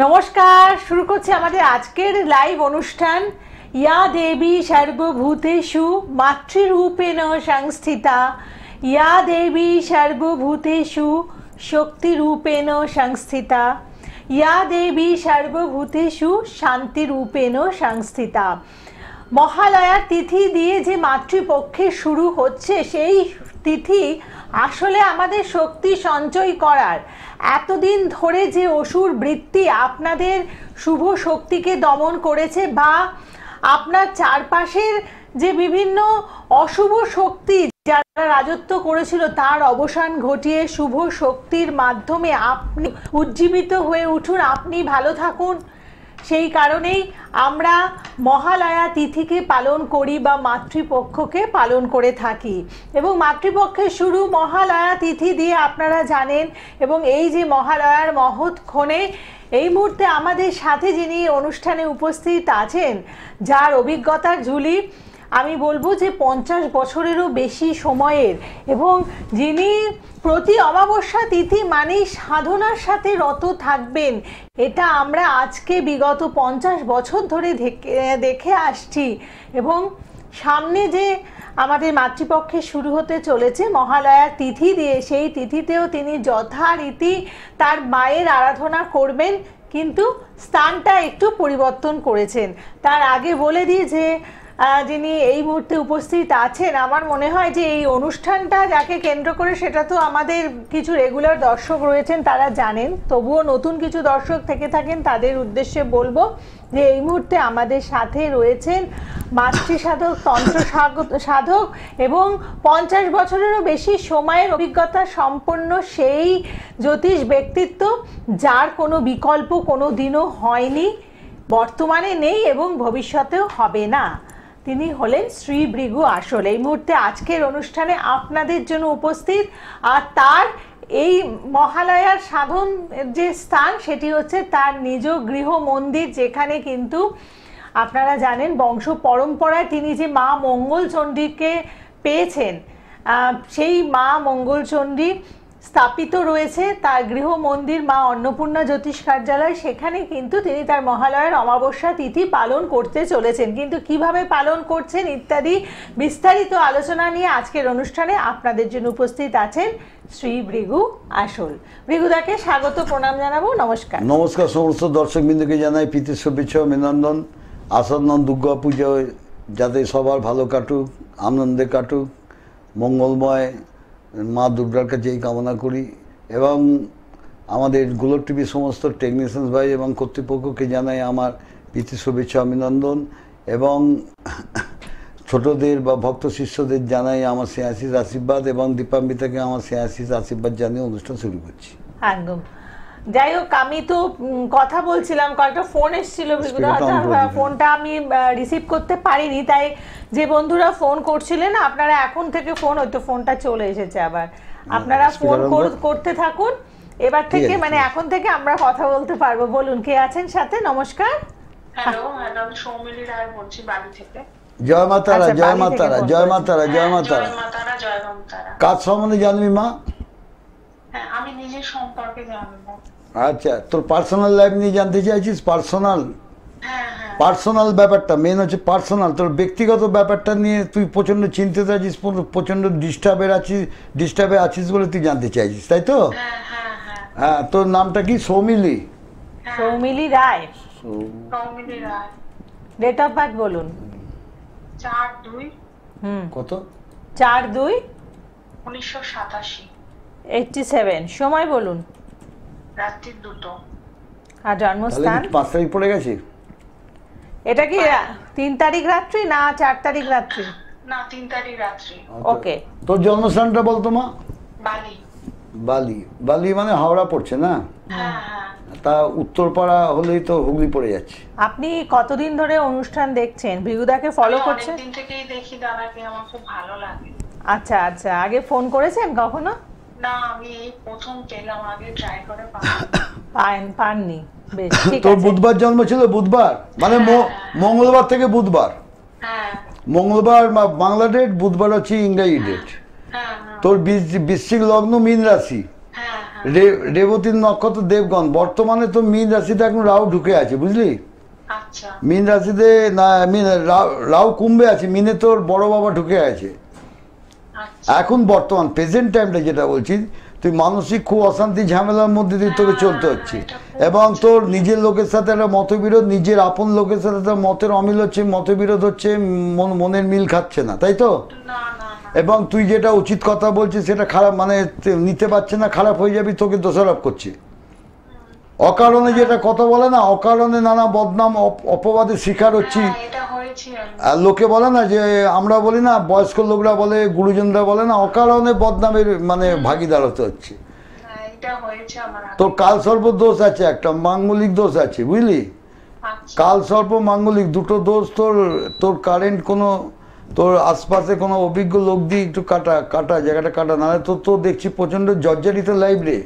নমস্কার, শুরু করছি আমাদের আজকের লাইভ অনুষ্ঠান। ইয়া দেবী সর্বভূতেষু মাতৃরূপেণ সংস্থিতা, ইয়া দেবী সর্বভূতেষু শক্তিরূপেণ সংস্থিতা, ইয়া দেবী সর্বভূতেষু শান্তিরূপেণ সংস্থিতা। মহালয়ার তিথি দিয়ে যে মাতৃপক্ষে শুরু হচ্ছে, সেই তিথি আসলে আমাদের শক্তি সঞ্চয় করার, এতদিন ধরে যে অসুর বৃত্তি আপনাদের শুভ শক্তিকে দমন করেছে বা আপনার চারপাশের যে বিভিন্ন অশুভ শক্তি যারা রাজত্ব করেছিল তার অবসান ঘটিয়ে শুভ শক্তির মাধ্যমে আপনি উজ্জীবিত হয়ে উঠুন, আপনি ভালো থাকুন। সেই কারণেই আমরা মহালয়া তিথিকে পালন করি বা মাতৃপক্ষকে পালন করে থাকি। এবং মাতৃপক্ষের শুরু মহালয়া তিথি দিয়ে আপনারা জানেন। এবং এই যে মহালয়ার মহৎক্ষণে এই মুহূর্তে আমাদের সাথে যিনি অনুষ্ঠানে উপস্থিত আছেন, যার অভিজ্ঞতার ঝুলি আমি বলবো যে 50 বছরেরও বেশি সময়ের, এবং যিনি প্রতি অমাবস্যা তিথি মানেই সাধনার সাথে রত থাকবেন, এটা আমরা আজকে বিগত 50 বছর ধরে দেখে আসছি। এবং সামনে যে আমাদের মাতৃপক্ষে শুরু হতে চলেছে মহালয়ার তিথি দিয়ে, সেই তিথিতেও তিনি যথারীতি তার মায়ের আরাধনা করবেন, কিন্তু স্থানটা একটু পরিবর্তন করেছেন। তার আগে বলে দিই যে যিনি এই মুহূর্তে উপস্থিত আছেন, আমার মনে হয় যে এই অনুষ্ঠানটা যাকে কেন্দ্র করে সেটা তো আমাদের কিছু রেগুলার দর্শক রয়েছেন, তারা জানেন। তবুও নতুন কিছু দর্শক থেকে থাকেন, তাদের উদ্দেশ্যে বলবো যে এই মুহূর্তে আমাদের সাথে রয়েছেন মাতৃসাধক, তন্ত্র সাধক এবং 50 বছরেরও বেশি সময়ের অভিজ্ঞতা সম্পন্ন সেই জ্যোতিষ ব্যক্তিত্ব, যার কোনো বিকল্প কোনো দিনও হয়নি, বর্তমানে নেই এবং ভবিষ্যতেও হবে না। তিনি হলেন শ্রী ভৃগু আসল। এই মুহূর্তে আজকের অনুষ্ঠানে আপনাদের জন্য উপস্থিত। আর তার এই মহালয়ার সাধন যে স্থান, সেটি হচ্ছে তার নিজ গৃহ মন্দির, যেখানে কিন্তু আপনারা জানেন বংশ পরম্পরায় তিনি যে মা মঙ্গলচণ্ডীকে পেয়েছেন, সেই মা মঙ্গলচণ্ডী স্থাপিত রয়েছে তার গৃহ মন্দির মা অন্নপূর্ণা জ্যোতিষ কার্যালয়। সেখানে কিন্তু তিনি তার মহালয়ার অমাবস্যা তিথি পালন করতে চলেছেন। কিন্তু কিভাবে পালন করছেন ইত্যাদি বিস্তারিত আলোচনা নিয়ে আজকের অনুষ্ঠানে আপনাদের জন্য উপস্থিত আছেন শ্রী ভৃগু আসল। ভৃগুদাকে স্বাগত, প্রণাম জানাবো। নমস্কার। নমস্কার সমস্ত দর্শকবৃন্দকে জানাই প্রীতি শুভেচ্ছা অভিনন্দন। আসন্ন দুর্গা পুজোয় যাতে সবার ভালো কাটুক, আনন্দে কাটুক, মঙ্গলময় মা দুর্গার কাছে এই কামনা করি। এবং আমাদের গোলক টিভি সমস্ত টেকনিশিয়ান ভাই এবং কর্তৃপক্ষকে জানাই আমার প্রীতি শুভেচ্ছা অভিনন্দন। এবং ছোটদের বা ভক্ত শিষ্যদের জানাই আমার শ্রেয়াশিস আশীর্বাদ, এবং দীপান্বিতাকে আমার শ্রেয়াশিস আশীর্বাদ জানিয়ে অনুষ্ঠান শুরু করছি। একদম। যাই হোক, আমি তো কথা বলছিলাম, কয়েকটা ফোন এসেছিল, ফোনটা আমি রিসিভ করতে পারিনি, তাই যে বন্ধুরা ফোন করছিলেন আপনারা এখন থেকে ফোনটা চলে এসেছে আবার, আপনারা ফোন করতে থাকুন এবার থেকে, মানে এখন থেকে আমরা কথা বলতে পারবো। বলুন, কে আছেন সাথে? নমস্কার। হ্যালো, আমি সৌমিলি রায় বলছি বাড়ি থেকে। জয় মা তারা, জয় মা তারা, জয় মা তারা, জয় মা তারা। জয় মা তারা। কাজ সম্বন্ধে জানবি মা? হ্যাঁ, আমি নিজের সম্পর্কে জানবো। আচ্ছা, তোর পার্সোনাল লাইফ নিয়ে জানতে চাইছিস? পার্সোনাল ব্যাপারটা মেন হচ্ছে পার্সোনাল, তোর ব্যক্তিগত ব্যাপারটা নিয়ে তুই প্রচন্ড চিন্তিত আছিস, প্রচন্ড ডিস্টার্বে আছিস বলে তুই জানতে চাইছিস, তাই তো? হ্যাঁ, তোর নামটা কি? সৌমিলি? সৌমিলি রায়। ডেট অফ বার্থ বলুন। 4/2 কত? 4/2 1987। 87। সময় বলুন। রাত্রি 2টো। আর জন্মস্থান? 5 তারিখ পড়ে গেছে। এটা কি 3 তারিখ রাত্রি না 4 তারিখ রাত্রি? না, 3 তারিখ রাত্রি। ওকে। তোর জন্মস্থানটা বলতো মা? বালি। বালি মানে হাওড়া পড়ছে না? হ্যাঁ। তা উত্তরপাড়া হলেই তো হুগলি পড়ে যাচ্ছে। আপনি কতদিন ধরে অনুষ্ঠান দেখছেন? ভৃগুদাকে ফলো করছেন? অনেকদিন থেকেই দেখি দাদাকে, আমার খুব ভালো লাগে। আচ্ছা, আগে ফোন করেছেন কখনো? না, আমি এই প্রথম পেলাম, আগে ট্রাই করে পাননি। বেশ, ঠিক আছে। তোর বুধবার জন্ম ছিল? বুধবার মানে মঙ্গলবার থেকে বুধবার? হ্যাঁ। মঙ্গলবার বাংলা ডেট, বুধবার হচ্ছে ইংরেজি ডেট। তোর বৃশ্চিক লগ্ন, মীন রাশি। রেবতীর নক্ষত্র দেবগণ। বর্তমানে তো মীন রাশিতে এখন রাহু ঢুকে আছে, বুঝলি? আচ্ছা মীন রাশিতে না, রাহু কুম্ভে আছে, মিনে তোর বড় বাবা ঢুকে আছে আচ্ছা এখন বর্তমান প্রেজেন্ট টাইমটা যেটা বলছি, তুই মানসিক খুব অশান্তি ঝামেলার মধ্যে দিয়ে তোকে চলতে হচ্ছে, এবং তোর নিজের লোকের সাথে একটা মতবিরোধ, নিজের আপন লোকের সাথে একটা মতের অমিল হচ্ছে, মতবিরোধ হচ্ছে, মনের মিল খাচ্ছে না, তাই তো? না না না এবং তুই যেটা উচিত কথা বলছিস সেটা খারাপ, মানে নিতে পারছে না, খারাপ হয়ে যাবি, তোকে দোষারোপ করছে। অকারণে যেটা কথা বলে না, অকারণে নানা বদনাম অপবাদের শিকার হচ্ছি। হ্যাঁ, এটা হয়েছে আমি। আর লোকে বলে না যে, আমরা বলি না, বয়স্ক লোকরা বলে, গুরুজনরা বলে না, অকারণে বদনামের মানে ভাগিদার হতে হচ্ছে। হ্যাঁ, এটা হয়েছে আমার আগে। তোর কাল সর্প দোষ আছে, একটা মাঙ্গলিক দোষ আছে, বুঝলি? আচ্ছা কাল সর্প মাঙ্গলিক দুটো দোষ তোর কারেন্ট কোনো, তোর আশপাশে কোনো অভিজ্ঞ লোক দিয়ে একটু কাটা জায়গাটা কাটা, নাহলে তো দেখছি প্রচন্ড জর্জরিত লাইফ রে।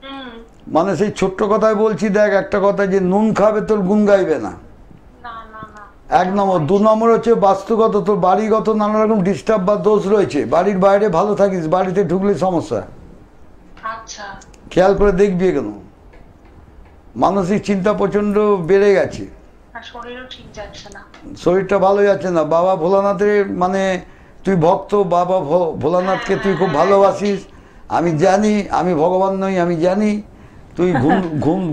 হুম মানে সেই ছোট্ট কথায় বলছি, দেখ একটা কথা, যে নুন খাবে তোর গুণ গাইবে না, না না না এক নম্বর। দু নম্বর হচ্ছে বাস্তুগত, তোর বাড়িগত নানা রকম ডিস্টার্ব বা দোষ রয়েছে, বাড়ির বাইরে ভালো থাকিস, বাড়িতে ঢুকলে সমস্যা, আচ্ছা খেয়াল করে দেখবি। কেন মানসিক চিন্তা প্রচন্ড বেড়ে গেছে, আর শরীরও ঠিক যাচ্ছে না। শরীরটা ভালো যাচ্ছে না। বাবা ভোলানাথের মানে তুই ভক্ত, বাবা ভোলানাথকে তুই খুব ভালোবাসিস, আমি জানি, আমি ভগবান নই, আমি জানি। তুই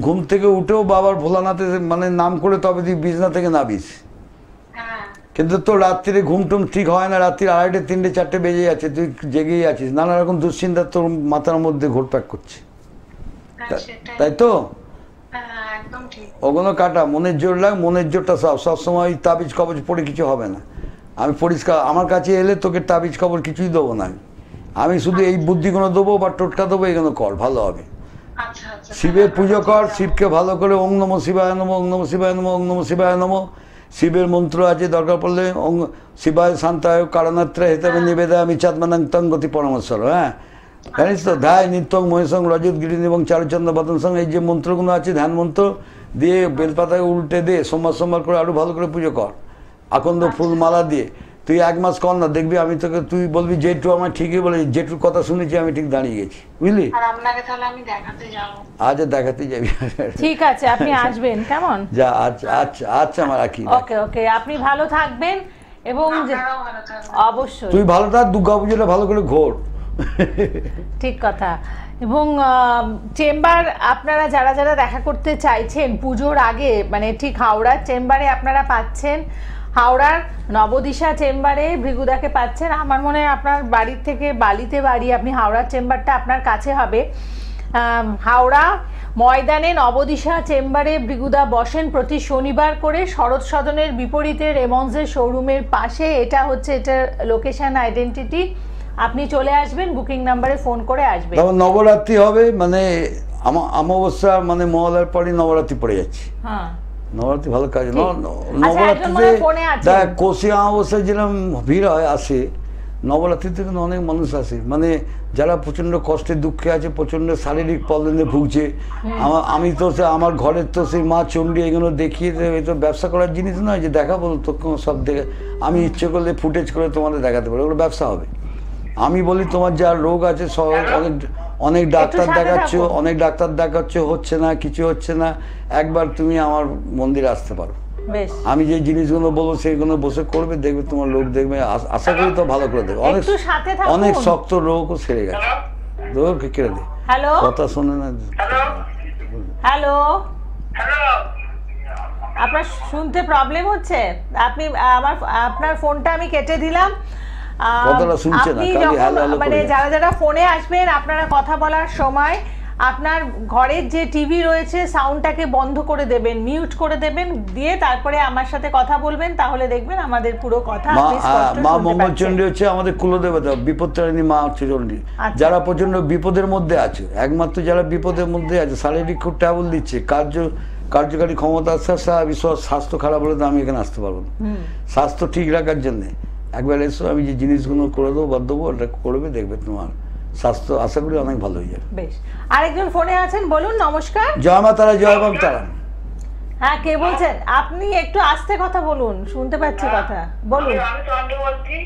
ঘুম থেকে উঠেও বাবার ভোলানাথের মানে নাম করে তবে তুই বিছনা থেকে নামিস, হ্যাঁ কিন্তু তোর রাত্রিরে ঘুমটুম ঠিক হয় না, রাত্রি 2:30, 3টে, 4টে বেজে যাচ্ছে, তুই জেগেই আছিস, নানা রকম দুশ্চিন্তা তোর মাথার মধ্যে ঘুরপাক করছে, হ্যাঁ সেটাই। তাই তো? হ্যাঁ একদম ঠিক। ওগুলো কাটা, মনের জোর লাগ, মনের জোরটা সবসময় তাবিজ কবজ পড়ে কিছু হবে না। আমি পরিষ্কার, আমার কাছে এলে তোকে তাবিজ খবর কিছুই দেবো না, আমি শুধু এই বুদ্ধিগুলো দেবো বা টোটকা দেবো, এগুলো কর, ভালো হবে। আচ্ছা আচ্ছা শিবের পুজো কর, শিবকে ভালো করে ওং নমঃ শিবায় নমঃ, ওং নমঃ শিবায় নমঃ, ওং নমঃ শিবায় নমঃ। শিবের মন্ত্র আছে, দরকার পড়লে ওং শিবায় শান্তায় কারণাত্রা হেতবে নিবেদায় আমি চাঁদমানাং তং গতি পরমেশ্বর। হ্যাঁ জানিস তো, ধ্যায় নিত্যং মহেশং রজত গিরিন এবং চারুচন্দ্র বদন সঙ্গ, এই যে মন্ত্রগুলো আছে ধ্যান মন্ত্র দিয়ে বেলপাতায় উল্টে দিয়ে সোমবার করে আরো ভালো করে পুজো কর, আকন্দ ফুল মালা দিয়ে। তুই 1 মাস কর না, দেখবি আমি তোকে, তুই বলবি জেঠু আমার ঠিকই বলে, জেঠুর কথা শুনেছি আমি ঠিক দাঁড়িয়ে গেছি, বুঝলি? আর আপনাকে তাহলে আমি দেখাতে যাবো। আজ দেখাতে যাবি? ঠিক আছে, আপনি আসবেন, কেমন? যা, আচ্ছা আচ্ছা আচ্ছা, আমার রাখি। ওকে ওকে, আপনি ভালো থাকবেন এবং আপনারাও ভালো থাকবেন। অবশ্যই তুই ভালো থাক, দুর্গা পুজোটা ভালো করে ঘোর। ঠিক কথা। এবং চেম্বার আপনারা যারা যারা দেখা করতে চাইছেন পুজোর আগে, মানে ঠিক হাওড়ার চেম্বারে আপনারা পাচ্ছেন, হাওড়ার নবদিশা চেম্বারে ভৃগুদাকে পাচ্ছেন। আমার মনে হয় আপনার বাড়ির থেকে বালিতে বাড়ি, আপনি হাওড়ার চেম্বারটা আপনার কাছে হবে। হাওড়া ময়দানে নবদিশা চেম্বারে ভৃগুদা বসেন প্রতি শনিবার করে, শরৎ সদনের বিপরীতে রেমন্ডসের শোরুমের পাশে। এটা হচ্ছে এটার লোকেশন আইডেন্টিটি। আপনি চলে আসবেন, বুকিং নাম্বারে ফোন করে আসবেন। তারপর নবরাত্রি হবে, মানে অমাবস্যা মানে মহালয়ার পরই নবরাত্রি পড়ে যাচ্ছে। হ্যাঁ নবরাত্রি ভালো কাজ। একজন মনে নবরাত্রিতে হয় ফোনে আছেন। দেখ, কোশি অমাবস্যায় যেরকম ভিড় হয় আসে, নবরাত্রিতে কিন্তু অনেক মানুষ আসে, মানে যারা প্রচন্ড কষ্টে দুঃখে আছে, প্রচন্ড শারীরিক প্রবলেমে ভুগছে। আমি তো আমার ঘরের তো সেই মা চণ্ডী এগুলো দেখিয়ে, এই তো ব্যবসা করার জিনিস নয় যে দেখাবো তো সব দেখে, আমি ইচ্ছে করলে ফুটেজ করে তোমাদের দেখাতে পারি, ওগুলো ব্যবসা হবে। আমি বলি তোমার যা রোগ আছে সব, অনেক ডাক্তার দেখাচ্ছ, হচ্ছে না, কিছু হচ্ছে না, একবার তুমি আমার মন্দিরে আসতে পারো। বেশ, আমি যে জিনিসগুলো বলবো সেইগুলো বসে করবে, দেখবে তোমার লোক দেখবে, আশা করি তো ভালো করে দেবে। একটু সাথে থাকুন। অনেক শক্ত রোগও সেরে গেছে, রোগ কেড়ে দে। হ্যালো কথা শোনে না। হ্যালো, আপনার শুনতে প্রবলেম হচ্ছে? আপনি আপনার ফোনটা আমি কেটে দিলাম। কথাটা শুনছে না, আপনি খালি যখন হ্যালো হ্যালো মানে করে যারা যারা ফোনে আসবেন, আপনারা কথা বলার সময় আপনার ঘরের যে টিভি রয়েছে সাউন্ডটাকে বন্ধ করে দেবেন, মিউট করে দেবেন, দিয়ে তারপরে আমার সাথে কথা বলবেন, তাহলে দেখবেন আমাদের পুরো কথা আপনি স্পষ্ট মা শুনতে মঙ্গলচণ্ডী পাচ্ছেন। হচ্ছে আমাদের কুলদেবতা, বিপত্তারিণী মা হচ্ছে চণ্ডী। আচ্ছা। যারা প্রচন্ড বিপদের মধ্যে আছে, একমাত্র যারা বিপদের মধ্যে আছে, শারীরিক খুব ট্রাবল দিচ্ছে, কার্যকারী ক্ষমতা স্বাস্থ্য খারাপ হলে তো আমি এখানে আসতে পারবো না। স্বাস্থ্য ঠিক রাখার জন্য একবার এসো, আমি যে জিনিসগুলো করে দেবো বা দেবো, ওটা করবে, দেখবে তোমার স্বাস্থ্য আশা করি অনেক ভালো হয়ে যাবে। বেশ, আরেকজন ফোনে আছেন, বলুন। নমস্কার। জয় মা তারা, জয় বাম তারা। হ্যাঁ, কে বলছেন? আপনি একটু আস্তে কথা বলুন, শুনতে পাচ্ছি কথা, বলুন। আমি চন্দ্র বলছি।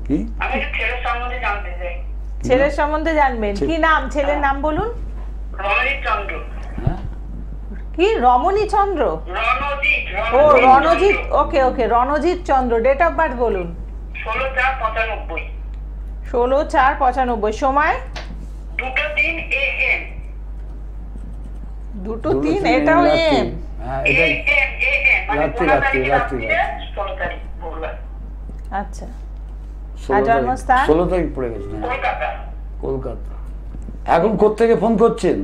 কি আমি একটু ছেলের সম্বন্ধে জানতে চাই। ছেলের সম্বন্ধে জানবেন। কি নাম ছেলের নাম বলুন? রণজিৎ চন্দ্র। কি রমণী চন্দ্র? ও রণজিৎ, ওকে ওকে, রণজিৎ চন্দ্র। ডেট অফ বার্থ বলুন? 16/4/95। 16/4/95। সময়? 2:03 AM। 2:03, এটাও এম? আচ্ছা। আর জন্মস্থান? 16 তারিখ পড়ে গেছে। কলকাতা। এখন কোত্থেকে ফোন করছেন?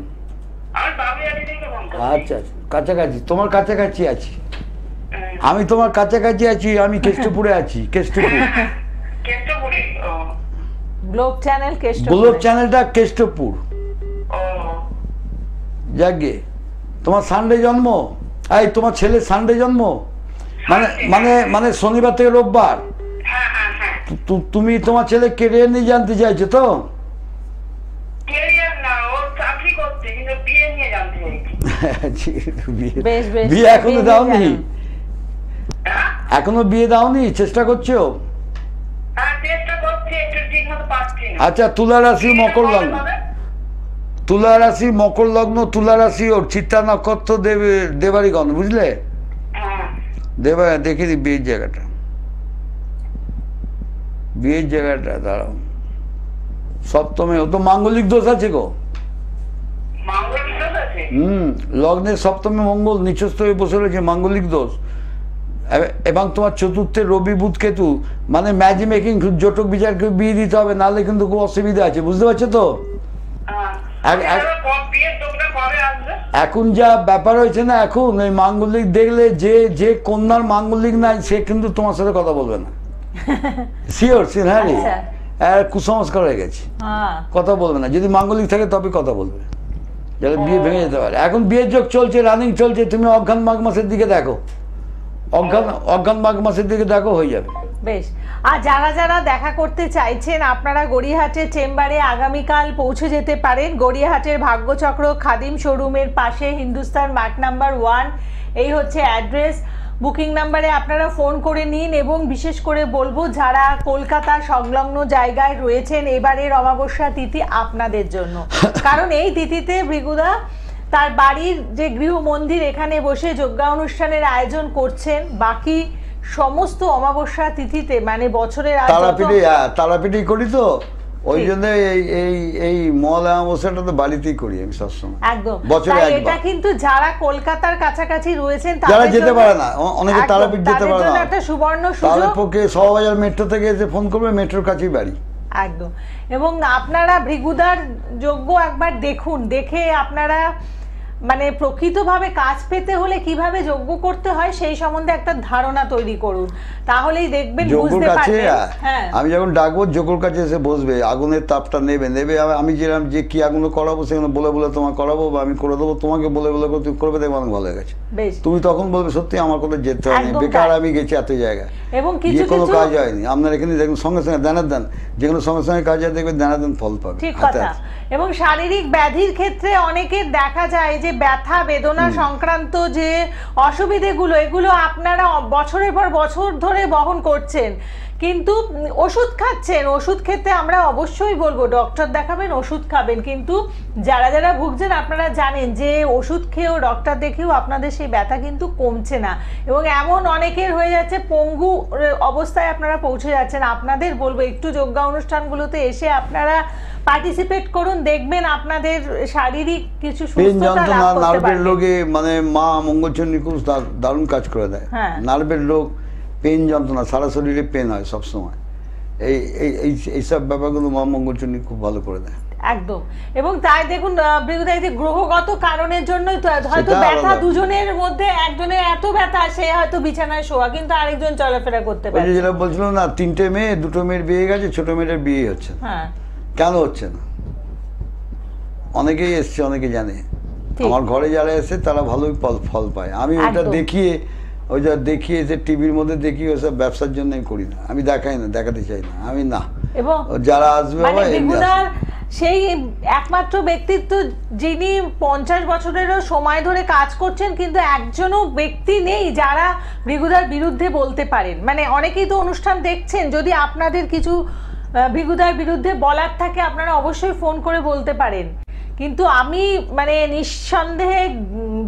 আচ্ছা আচ্ছা, কাছাকাছি, তোমার কাছাকাছি আছি আমি, তোমার কাছাকাছি আছি আমি, কেষ্টপুরে আছি। কেষ্টপুর গ্লোব চ্যানেল, গ্লোব চ্যানেলটা কেষ্টপুর। যাকে তোমার সানডে জন্ম, এই তোমার ছেলের সানডে জন্ম, মানে মানে মানে শনিবার থেকে রোববার। তুমি তোমার ছেলে কেরিয়ার নিয়ে জানতে চাইছো তো? বিয়ে এখনো দাওনি? এখনো বিয়ে দাওনি? চেষ্টা করছো? আচ্ছা, তুলা রাশি মকর লগ্ন, তুলা রাশি মকর লগ্ন, তুলা রাশি ওর, চিত্তা নক্ষত্র, দেবারিগণ, বুঝলে? দেখে দি বিয়ের জায়গাটা, বিয়ের জায়গাটা দাঁড়াও। সপ্তমে ও তো মাঙ্গলিক দোষ আছে গো। লগ্নের সপ্তমে মঙ্গল নিচস্থ হয়ে বসে রয়েছে, মাঙ্গলিক দোষ। এবং তোমার চতুর্থে রবি বুধ কেতু, মানে ম্যাচ মেকিং, জটক বিচারকে বিয়ে দিতে হবে, নাহলে কিন্তু খুব অসুবিধা আছে, বুঝতে পারছো তো? এখন যা ব্যাপার হয়েছে না, এখন ওই মাঙ্গলিক দেখলে যে কন্যার মাঙ্গলিক নাই সে কিন্তু তোমার সাথে কথা বলবে না। শিওর সিনহারি, কুসংস্কার হয়ে গেছে, কথা বলবে না। যদি মাঙ্গলিক থাকে তবে কথা বলবে, যাতে বিয়ে ভেঙে যেতে পারে। এখন বিয়ের যোগ চলছে, রানিং চলছে, তুমি অজ্ঞান মাঘ মাসের দিকে দেখো, অজ্ঞান মাঘ মাসের দিকে দেখো, হয়ে যাবে। বেশ। আর যারা যারা দেখা করতে চাইছেন আপনারা গড়িয়াহাটের চেম্বারে আগামীকাল পৌঁছে যেতে পারেন। গড়িয়াহাটের ভাগ্যচক্র খাদিম শোরুমের পাশে, হিন্দুস্তান মার্ট নাম্বার 1, এই হচ্ছে অ্যাড্রেস। বুকিং নাম্বারে আপনারা ফোন করে নিন। এবং বিশেষ করে বলবো, যারা কলকাতার সংলগ্ন জায়গায় রয়েছেন, এবারের অমাবস্যা তিথি আপনাদের জন্য, কারণ এই তিথিতে ভৃগুদা তার বাড়ির যে গৃহ মন্দির, এখানে বসে যজ্ঞা অনুষ্ঠানের আয়োজন করছেন। বাকি সমস্ত অমাবস্যা তিথিতে, মানে বছরের তারাপীঠে করি তো, ওই জন্য এই মহালয়া অমাবস্যাটা তো বাড়িতেই করি আমি সবসময়, একদম। বছরে একবার। এটা কিন্তু যারা কলকাতার কাছাকাছি রয়েছেন, যারা যেতে পারে না, অনেকে তারাপীঠ যেতে পারে না, একটা সুবর্ণ সুযোগ। তাদের পক্ষে শোভাবাজার মেট্রো থেকে এসে ফোন করবে, মেট্রোর কাছেই বাড়ি। একদম। এবং আপনারা ভৃগুদার যজ্ঞ একবার দেখুন, দেখে আপনারা মানে প্রকৃতভাবে কাজ পেতে হলে কিভাবে যজ্ঞ করতে হয় সেই সম্বন্ধে একটা ধারণা তৈরি করুন, তাহলেই দেখবেন, বুঝতে পারবেন। আমি যখন ডাকবো যোগর কাছে এসে বসবে, আগুনের তাপটা নেবে, আমি যেরকম যে কি আগুন করাবো সেখানে বলে বলে তোমার করাবো, বা আমি করে দেবো তোমাকে বলে বলে তুমি করবে, দেখবো অনেক ভালো হয়ে গেছে। তুমি তখন বলবে সত্যি আমার কোথাও যেতে হয়নি, বেকার আমি গেছি এত জায়গায়, এবং কোনো কাজ হয়নি। আপনার এখানে দেখুন সঙ্গে সঙ্গে দানা দেন, যেগুলো সঙ্গে সঙ্গে কাজ হয় দেখবেন দানা দেন, ফল পাবে। ঠিক কথা। এবং শারীরিক ব্যাধির ক্ষেত্রে অনেকের দেখা যায় যে ব্যথা বেদনা সংক্রান্ত যে অসুবিধেগুলো, এগুলো আপনারা বছরের পর বছর ধরে বহন করছেন, কিন্তু ওষুধ খাচ্ছেন। ওষুধ খেতে আমরা অবশ্যই বলবো ডক্টর দেখাবেন, ওষুধ খাবেন, কিন্তু যারা যারা ভুগছেন আপনারা জানেন যে ওষুধ খেয়েও ডক্টর দেখেও আপনাদের সেই ব্যথা কিন্তু কমছে না, এবং এমন অনেকের হয়ে যাচ্ছে পঙ্গু অবস্থায় আপনারা পৌঁছে যাচ্ছেন। আপনাদের বলবো একটু যজ্ঞা অনুষ্ঠানগুলোতে এসে আপনারা পার্টিসিপেট করুন, দেখবেন আপনাদের শারীরিক কিছু সুস্থতা লাভ করতে পারবেন। নার্ভের রোগে মানে মা মঙ্গলচণ্ডী খুব দারুণ কাজ করে দেয়। নার্ভের রোগ, পেন যন্ত্রণা, সারা শরীরে পেন হয় সবসময়, এইসব ব্যাপারগুলো মা মঙ্গলচণ্ডী খুব ভালো করে দেয়। একদম। এবং তাই দেখুন গ্রহগত কারণের জন্যই তো হয়তো ব্যথা দুজনের মধ্যে, একজনের এত ব্যথা সে হয়তো বিছানায় শোয়া, কিন্তু আরেকজন চলাফেরা করতে পারে। যেটা বলছিলাম না, 3টে মেয়ে, 2টো মেয়ের বিয়ে গেছে, ছোট মেয়েটার বিয়ে হচ্ছে। কেন হচ্ছে না? অনেকেই এসছে, অনেকে জানে, আমার ঘরে যারা এসে তারা ভালোই ফল পায়। আমি ওটা দেখিয়ে, ওই যা দেখিয়ে যে টিভির মধ্যে দেখি, ওসব ব্যবসার জন্য আমি করি না, আমি দেখাই না, দেখাতে চাই না, আমি না। এবং যারা আসবে সেই একমাত্র ব্যক্তিত্ব যিনি 50 বছরেরও সময় ধরে কাজ করছেন, কিন্তু একজনও ব্যক্তি নেই যারা ভৃগুদার বিরুদ্ধে বলতে পারেন। মানে অনেকেই তো অনুষ্ঠান দেখছেন, যদি আপনাদের কিছু ভিগুদার বিরুদ্ধে বলার থাকে আপনারা অবশ্যই ফোন করে বলতে পারেন, কিন্তু আমি মানে নিঃসন্দেহে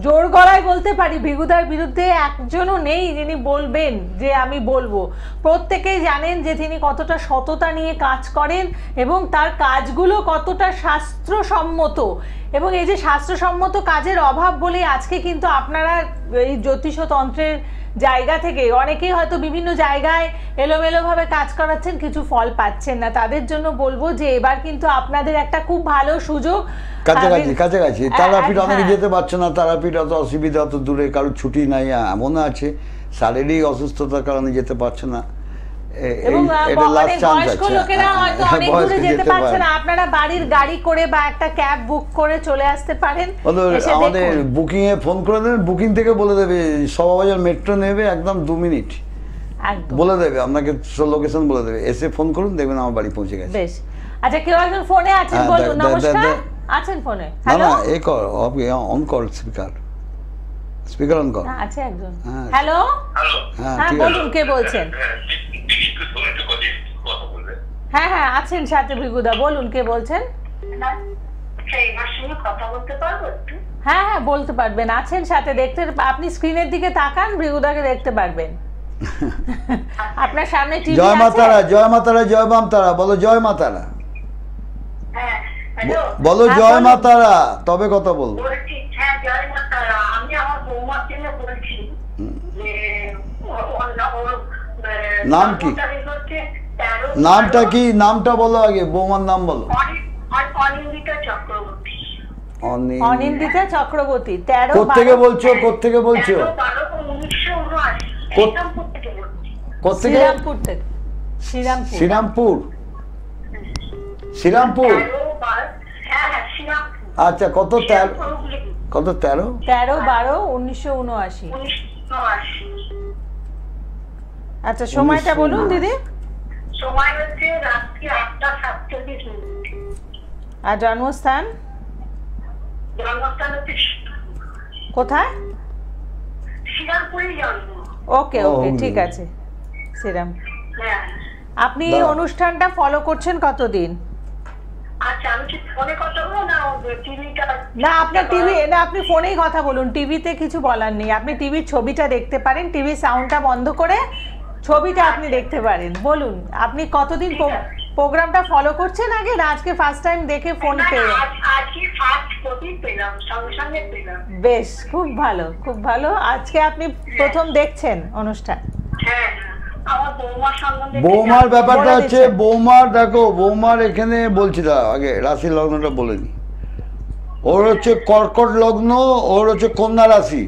জোর গলায় বলতে পারি ভিগুদার বিরুদ্ধে একজনও নেই যিনি বলবেন যে আমি বলবো। প্রত্যেকেই জানেন যে তিনি কতটা সততা নিয়ে কাজ করেন এবং তার কাজগুলো কতটা শাস্ত্রসম্মত, এবং এই যে শাস্ত্রসম্মত কাজের অভাব বলে আজকে কিন্তু আপনারা এই জ্যোতিষতন্ত্রের জায়গা থেকে অনেকেই হয়তো বিভিন্ন জায়গায় এলোমেলোভাবে কাজ করাচ্ছেন, কিছু ফল পাচ্ছেন না। তাদের জন্য বলবো যে এবার কিন্তু আপনাদের একটা খুব ভালো সুযোগ, কাছাকাছি তারাপীঠ অনেকে যেতে পারছে না, তারাপীঠ অত অসুবিধা, অত দূরে, কারোর ছুটি নাই, এমন আছে শারীরিক অসুস্থতার কারণে যেতে পারছে না, আপনারা বাড়ির গাড়ি করে বা একটা ক্যাব বুক করে চলে আসতে পারেন। আমাদের বুকিং এ ফোন করে দেবেন, বুকিং থেকে বলে দেবে শোভাবাজার মেট্রো নেবে, একদম 2 মিনিট বলে দেবে আপনাকে, লোকেশন বলে দেবে, এসে ফোন করুন, দেখবেন আমার বাড়ি পৌঁছে গেছে। বেশ, আচ্ছা কেউ একজন ফোনে আছেন, বলুন। নমস্কার, আছেন ফোনে? না এই কর অন কর, স্পিকার অন কর, আছে একজন। হ্যালো, হ্যাঁ বলুন, কে বলছেন? হ্যাঁ হ্যাঁ আছেন সাথে ভিগুদা, বলুন কে বলছেন? হ্যাঁ হ্যাঁ বলতে পারবেন, আছেন সাথে, দেখতে আপনি স্ক্রিনের দিকে তাকান, ভিগুদাকে দেখতে পারবেন। আপনার সামনে টিভি আছে। জয় মা তারা, জয় মা তারা, জয় বাম তারা, বলো জয় মা তারা, বলো জয় মা তারা, তবে কথা বলবো। নাম কি? নামটা কি? নামটা বলো আগে, বৌমার নাম বলো। অনিন্দিতা চক্রবর্তী। 13 কোত্থেকে বলছো? কোত্থেকে বলছো? শ্রীরামপুর থেকে। শ্রীরামপুর, শ্রীরামপুর। আচ্ছা, কত 13/12/1979। আচ্ছা সময়টা বলুন দিদি। সময় হচ্ছে রাত্রি 8:47। আর জন্মস্থান? জন্মস্থান হচ্ছে কোথায়? শ্রীরামপুরে জন্ম। ওকে ওকে ঠিক আছে, শ্রীরামপুর। আপনি এই অনুষ্ঠানটা ফলো করছেন কতদিন? আচ্ছা, আমি কি ফোনে কথা বলবো না টিভিটা? না আপনার টিভি না, আপনি ফোনেই কথা বলুন, টিভিতে কিছু বলার নেই। আপনি টিভির ছবিটা দেখতে পারেন, টিভির সাউন্ডটা বন্ধ করে ছবিটা আপনি দেখতে পারেন। বলুন আপনি কতদিন প্রোগ্রামটা ফলো করছেন আগে, না আজকে ফার্স্ট টাইম দেখে ফোন পেলেন? আজকে ফার্স্ট কপি পেলাম, সঙ্গে সঙ্গে পেলাম। বেশ, খুব ভালো খুব ভালো। আজকে আপনি প্রথম দেখছেন অনুষ্ঠান? হ্যাঁ, আমার বৌমার সম্বন্ধে। বৌমার ব্যাপারটা হচ্ছে, বৌমার দেখো, বৌমার এখানে বলছি না, আগে রাশি লগ্নটা বলে নি। ওর হচ্ছে কর্কট লগ্ন, ওর হচ্ছে কন্যা রাশি,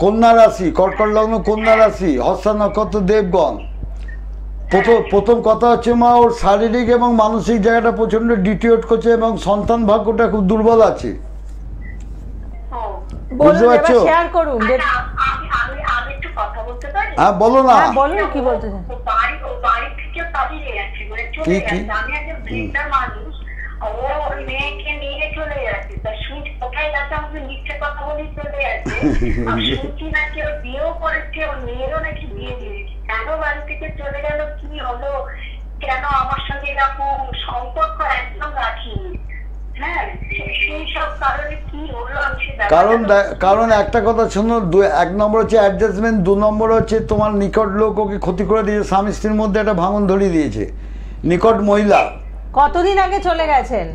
কন্যা রাশি, কর্কট লগ্ন, কন্যা রাশি, হস্তা নক্ষত্র, দেবগণ। প্রথম কথা হচ্ছে মা, ওর শারীরিক এবং মানসিক জায়গাটা প্রচন্ড ডিটিওট করছে এবং সন্তান ভাগ্যটা খুব দুর্বল আছে, বুঝতে পারছো? হ্যাঁ বলো না, বলুন কি বলতে চান। কি কি? ও মেয়েকে নিয়ে চলে যাচ্ছে, তার সুইচ কোথায় যাচ্ছে আমাকে মিথ্যে কথা বলি চলে যাচ্ছে। শুনছি নাকি ওর বিয়েও করেছে, ওর মেয়েরও নাকি বিয়ে দিয়েছে। কেন বাড়ি থেকে চলে গেল, কি হলো, কেন আমার সঙ্গে এরকম সম্পর্ক একদম রাখিনি, হ্যাঁ সেই সব কারণে কি হলো কারণ একটা কথা শোনো, 1 নম্বর হচ্ছে অ্যাডজাস্টমেন্ট, 2 নম্বর হচ্ছে তোমার নিকট লোক ওকে ক্ষতি করে দিয়েছে, স্বামী স্ত্রীর মধ্যে একটা ভাঙন ধরিয়ে দিয়েছে, নিকট মহিলা। কতদিন আগে চলে গেছেন?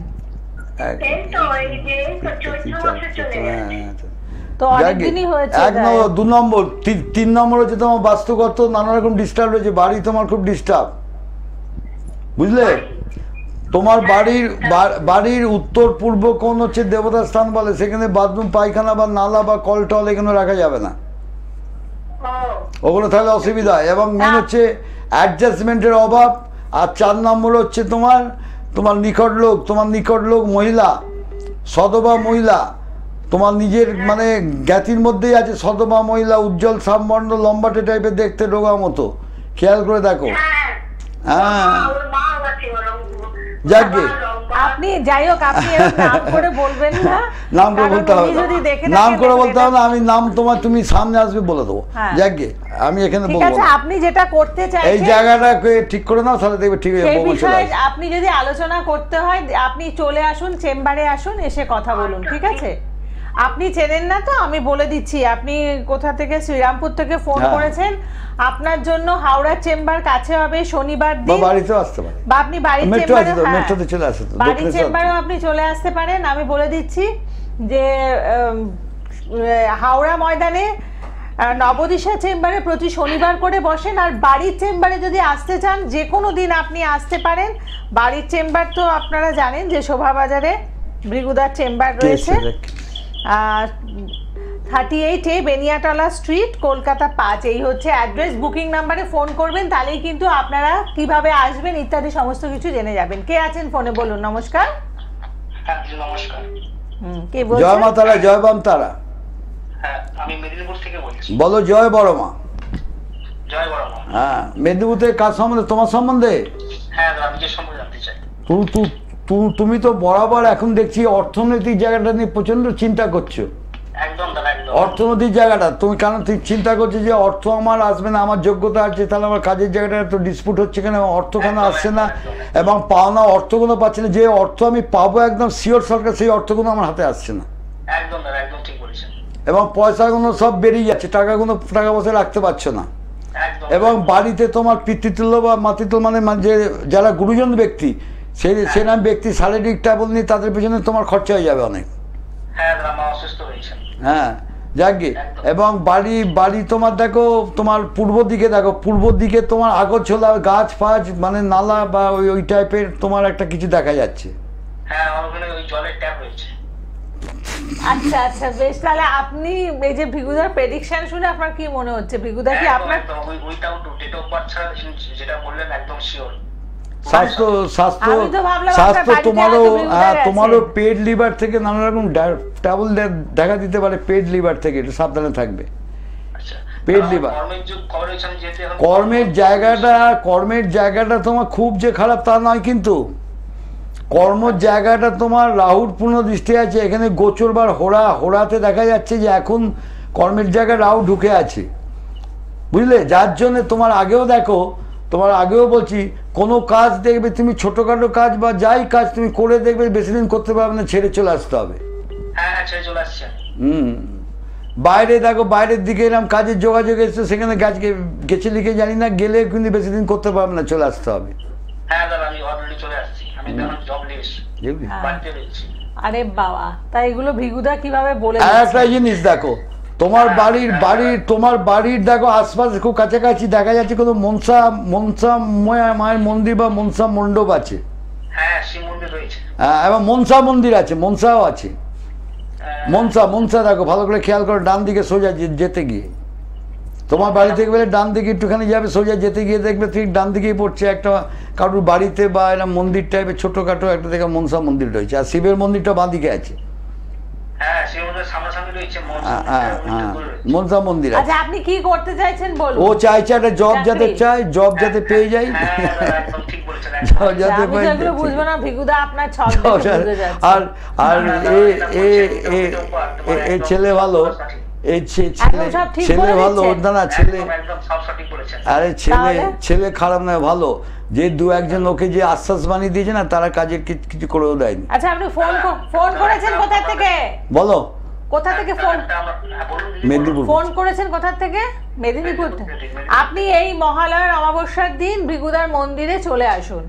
তো অনেক দিনই হয়েছে। 1 নম্বর, 2 নম্বর, 3 নম্বর হচ্ছে তোমার বাস্তুগত নানা রকম ডিস্টার্ব রয়েছে, বাড়ি তোমার খুব ডিস্টার্ব, বুঝলে? তোমার বাড়ির উত্তর পূর্ব কোণ হচ্ছে দেবতার স্থান বলে, সেখানে বাথরুম, পায়খানা বা নালা বা কল টল এগুলো রাখা যাবে না, ওগুলো তাহলে অসুবিধা। এবং মেন হচ্ছে অ্যাডজাস্টমেন্টের অভাব। আর 4 নম্বর হচ্ছে তোমার নিকট লোক মহিলা, সদবা মহিলা, তোমার নিজের মানে জ্ঞাতির মধ্যেই আছে, সদবা মহিলা, উজ্জ্বল সামবর্ণ, লম্বাটে টাইপের দেখতে, রোগা মতো, খেয়াল করে দেখো। হ্যাঁ যাকে আপনি যাই হোক আপনি এরকম নাম করে বলবেন না, নাম করে কারণ বলতে হবে উনি না। যদি দেখে নাম থাকেন করে দেখবেন বলতে হবে না, আমি নাম তোমার তুমি সামনে আসবে বলে দেবো। হ্যাঁ। যাকে আমি এখানে ঠিক বলবো আছে, না। আপনি যেটা করতে এই চাইছেন জায়গাটাকে ঠিক করে নাও, তাহলে দেখবে ঠিক হয়ে সেই বউ চলে বিষয়ে আসবে। আপনি যদি আলোচনা করতে হয় আপনি চলে আসুন, চেম্বারে আসুন, এসে কথা বলুন, ঠিক আছে? আপনি চেনেন না তো, আমি বলে দিচ্ছি, আপনি কোথা থেকে, শ্রীরামপুর থেকে ফোন হ্যাঁ। করেছেন, আপনার জন্য হাওড়ার চেম্বার কাছে হবে শনিবার বা দিন, বাড়িতেও আসতে পারে, বা আপনি বাড়ির মেট্রো আছে তো, চেম্বারে, মেট্রোতে চলে আসে তো, বাড়ির দক্ষিণেশ্বর। চেম্বারেও আপনি চলে আসতে পারেন। আমি বলে দিচ্ছি যে হাওড়া ময়দানে নবদিশা চেম্বারে প্রতি শনিবার করে বসেন, আর বাড়ির চেম্বারে যদি আসতে চান যে কোনো দিন আপনি আসতে পারেন। বাড়ির চেম্বার তো আপনারা জানেন যে শোভাবাজারে ভৃগুদার চেম্বার রয়েছে, 38A বেনিয়াটলা স্ট্রিট, কলকাতা 5, এই হচ্ছে অ্যাড্রেস। বুকিং নাম্বারে ফোন করবেন, তাহলেই কিন্তু আপনারা কিভাবে আসবেন ইত্যাদি সমস্ত কিছু জেনে যাবেন। কে আছেন ফোনে বলুন? নমস্কার। হ্যাঁ নমস্কার। কে জয় বলছেন? মা তারা, জয় বাম তারা। হ্যাঁ আমি মেদিনীপুর থেকে বলছি। বলো জয় বড় মা। জয় বড় মা। হ্যাঁ, মেদিনীপুর থেকে কার সম্বন্ধে? তোমার সম্বন্ধে? হ্যাঁ আমি যে সম্পর্কে জানতে চাই। তুমি তো বরাবর এখন দেখছি অর্থনৈতিক জায়গাটা নিয়ে প্রচন্ড চিন্তা করছো। একদম দাদা, একদম। অর্থনৈতিক জায়গাটা তুমি কারণ তুমি চিন্তা করছো যে অর্থ আমার আসবে না, আমার যোগ্যতা আছে, তাহলে আমার কাজের জায়গাটা এত ডিসপুট হচ্ছে কেন, অর্থ কেন আসছে না, এবং পাওনা অর্থগুলো পাচ্ছি না। যে অর্থ আমি পাবো একদম শিওর সরকার, সেই অর্থগুলো আমার হাতে আসছে না, একদম দাদা, একদম ঠিক বলেছেন। এবং পয়সাগুলো সব বেরিয়ে যাচ্ছে, টাকাগুলো টাকা পয়সা রাখতে পারছো না। একদম। এবং বাড়িতে তোমার পিতৃতুল্য বা মাতৃতুল্য মানে যে যারা গুরুজন ব্যক্তি, সেই নাম ব্যক্তি শারীরিক ট্রাবল নিয়ে তাদের পেছনে তোমার খরচা হয়ে যাবে অনেক। হ্যাঁ দাদা, মা অসুস্থ হয়েছেন। হ্যাঁ যাকে, এবং বাড়ি তোমার দেখো, তোমার পূর্ব দিকে দেখো, পূর্ব দিকে তোমার আগরছোলা গাছ ফাছ মানে নালা বা ওই টাইপের তোমার একটা কিছু দেখা যাচ্ছে। হ্যাঁ আমার ওখানে ওই জলের ট্যাপ রয়েছে। আচ্ছা আচ্ছা, বেশ। তাহলে আপনি এই যে ভৃগুদার প্রেডিকশন শুনে আপনার কি মনে হচ্ছে? ভৃগুদা কি আপনার উইথাউট ডেট অফ বার্থ ছাড়া যেটা বললেন একদম শিওর। স্বাস্থ্য স্বাস্থ্য আমি তো ভাবলাম স্বাস্থ্য আপনার বাড়িতে তোমারও এত ভৃগুদার আছে। তোমারও পেট লিভার থেকে নানা রকম ট্রাবল দেখা দিতে পারে, পেট লিভার থেকে একটু সাবধানে থাকবে। আচ্ছা পেট লিভার কর্মের যুগ খবর হয়েছে আমি যেতে এখন কর্মের জায়গাটা তোমার খুব যে খারাপ তা নয়, কিন্তু কর্মের জায়গাটা তোমার রাহুর পূর্ণ দৃষ্টি আছে এখানে। গোচরবার হোড়াতে দেখা যাচ্ছে যে এখন কর্মের জায়গায় রাহু ঢুকে আছে, বুঝলে? যার জন্য তোমার আগেও বলছি, কোনো কাজ দেখবে তুমি, ছোটখাটো কাজ বা যাই কাজ তুমি করে দেখবে বেশি দিন করতে পারবে না, ছেড়ে চলে আসতে হবে। হ্যাঁ ছেড়ে চলে আসছে। বাইরে দেখো, বাইরের দিকে এরকম কাজের যোগাযোগ এসছে, সেখানে গেছে লিখে জানি না, গেলে কিন্তু বেশি দিন করতে পারবে না, চলে আসতে হবে। হ্যাঁ দাদা আমি অলরেডি চলে আসছি, আমি এখন জবলেস বাড়িতে রয়েছি। আরে বাবা, তাই এগুলো ভৃগুদা কিভাবে বলে আর একটা জিনিস দেখো, তোমার বাড়ির দেখো আশপাশে খুব কাছাকাছি দেখা যাচ্ছে কোনো মনসা মায়ের মন্দির বা মনসা মণ্ডপ আছে। হ্যাঁ শিব মন্দির রয়েছে। এবং মনসা মন্দির আছে, মনসাও আছে। মনসা দেখো, ভালো করে খেয়াল করো, ডান দিকে সোজা যেতে গিয়ে, তোমার বাড়ি থেকে বলে ডান দিকে একটুখানি যাবে, সোজা যেতে গিয়ে দেখবে ঠিক ডান দিকেই পড়ছে একটা কারুর বাড়িতে বা এরকম মন্দির টাইপের ছোটখাটো একটা দেখে মনসা মন্দির রয়েছে। আর শিবের মন্দিরটা বাঁ দিকে আছে। হ্যাঁ শিব মন্দির সামনাসামনি রয়েছে মনসা মন্দির আছে। আচ্ছা আপনি কি করতে চাইছেন বলুন? ও চাইছে একটা জব যাতে পেয়ে যাই, একদম ঠিক বলেছেন। জব যাতে আমি পেয়ে যেগুলো বুঝবো না, ভৃগুদা আপনার ছক দেখে বুঝে যাচ্ছে। আর এ ছেলে ভালো, এই ছেলে ভালো না, ছেলে একদম সব সঠিক বলেছেন। আরে ছেলে খারাপ নয়, ভালো। যে দু একজন লোকে যে আশ্বাস বানিয়ে দিয়েছে না, তারা কাজে কিছু করেও দেয়নি। আচ্ছা আপনি ফোন করেছেন কোথা থেকে? বলো কোথা থেকে ফোন? মেদিনীপুর। ফোন করেছেন কোথা থেকে? মেদিনীপুর। আপনি এই মহালয়ার অমাবস্যার দিন ভৃগুদার মন্দিরে চলে আসুন।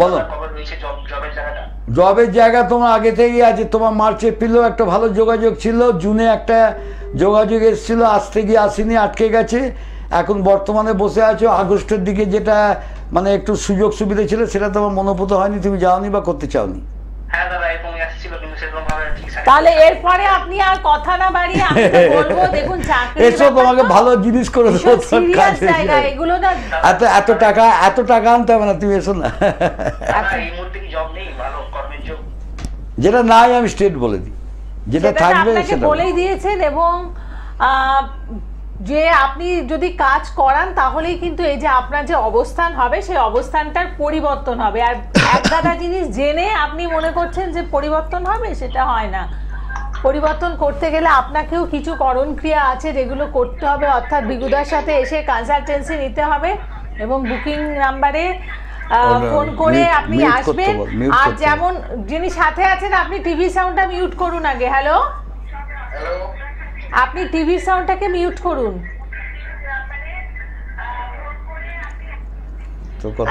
বলো। জবের জায়গা তোমার আগে থেকেই আছে, তোমার মার্চ এপ্রিলেও একটা ভালো যোগাযোগ ছিল, জুনে একটা যোগাযোগ এসেছিল, আজ থেকে আসেনি, আটকে গেছে। এখন বর্তমানে বসে আছো, আগস্টের দিকে যেটা মানে একটু সুযোগ সুবিধা ছিল সেটা তোমার মনোভূত হয়নি, তুমি যাওনি বা করতে চাওনি। তাহলে এরপরে আপনি আর কথা না বাড়িয়ে আমি তো বলবো, দেখুন চাকরি এসো তোমাকে ভালো জিনিস করে দেবো, সিরিয়াস জায়গা এগুলো না। এত টাকা আনতে হবে না, তুমি এসো না। যেটা নাই আমি স্ট্রেট বলে দিই, যেটা থাকবে আপনাকে সেটা বলেই দিয়েছেন। এবং যে আপনি যদি কাজ করান তাহলেই কিন্তু এই যে আপনার যে অবস্থান হবে সেই অবস্থানটার পরিবর্তন হবে। আর এক গাদা জিনিস জেনে আপনি মনে করছেন যে পরিবর্তন হবে, সেটা হয় না। পরিবর্তন করতে গেলে আপনাকেও কিছু করণ ক্রিয়া আছে যেগুলো করতে হবে, অর্থাৎ বিগুদার সাথে এসে কনসালটেন্সি নিতে হবে এবং বুকিং নাম্বারে ফোন করে আপনি আসবেন। আর যেমন যিনি সাথে আছেন, আপনি টিভি সাউন্ডটা মিউট করুন আগে। হ্যালো, আপনি টিভি সাউন্ডটাকে মিউট করুন।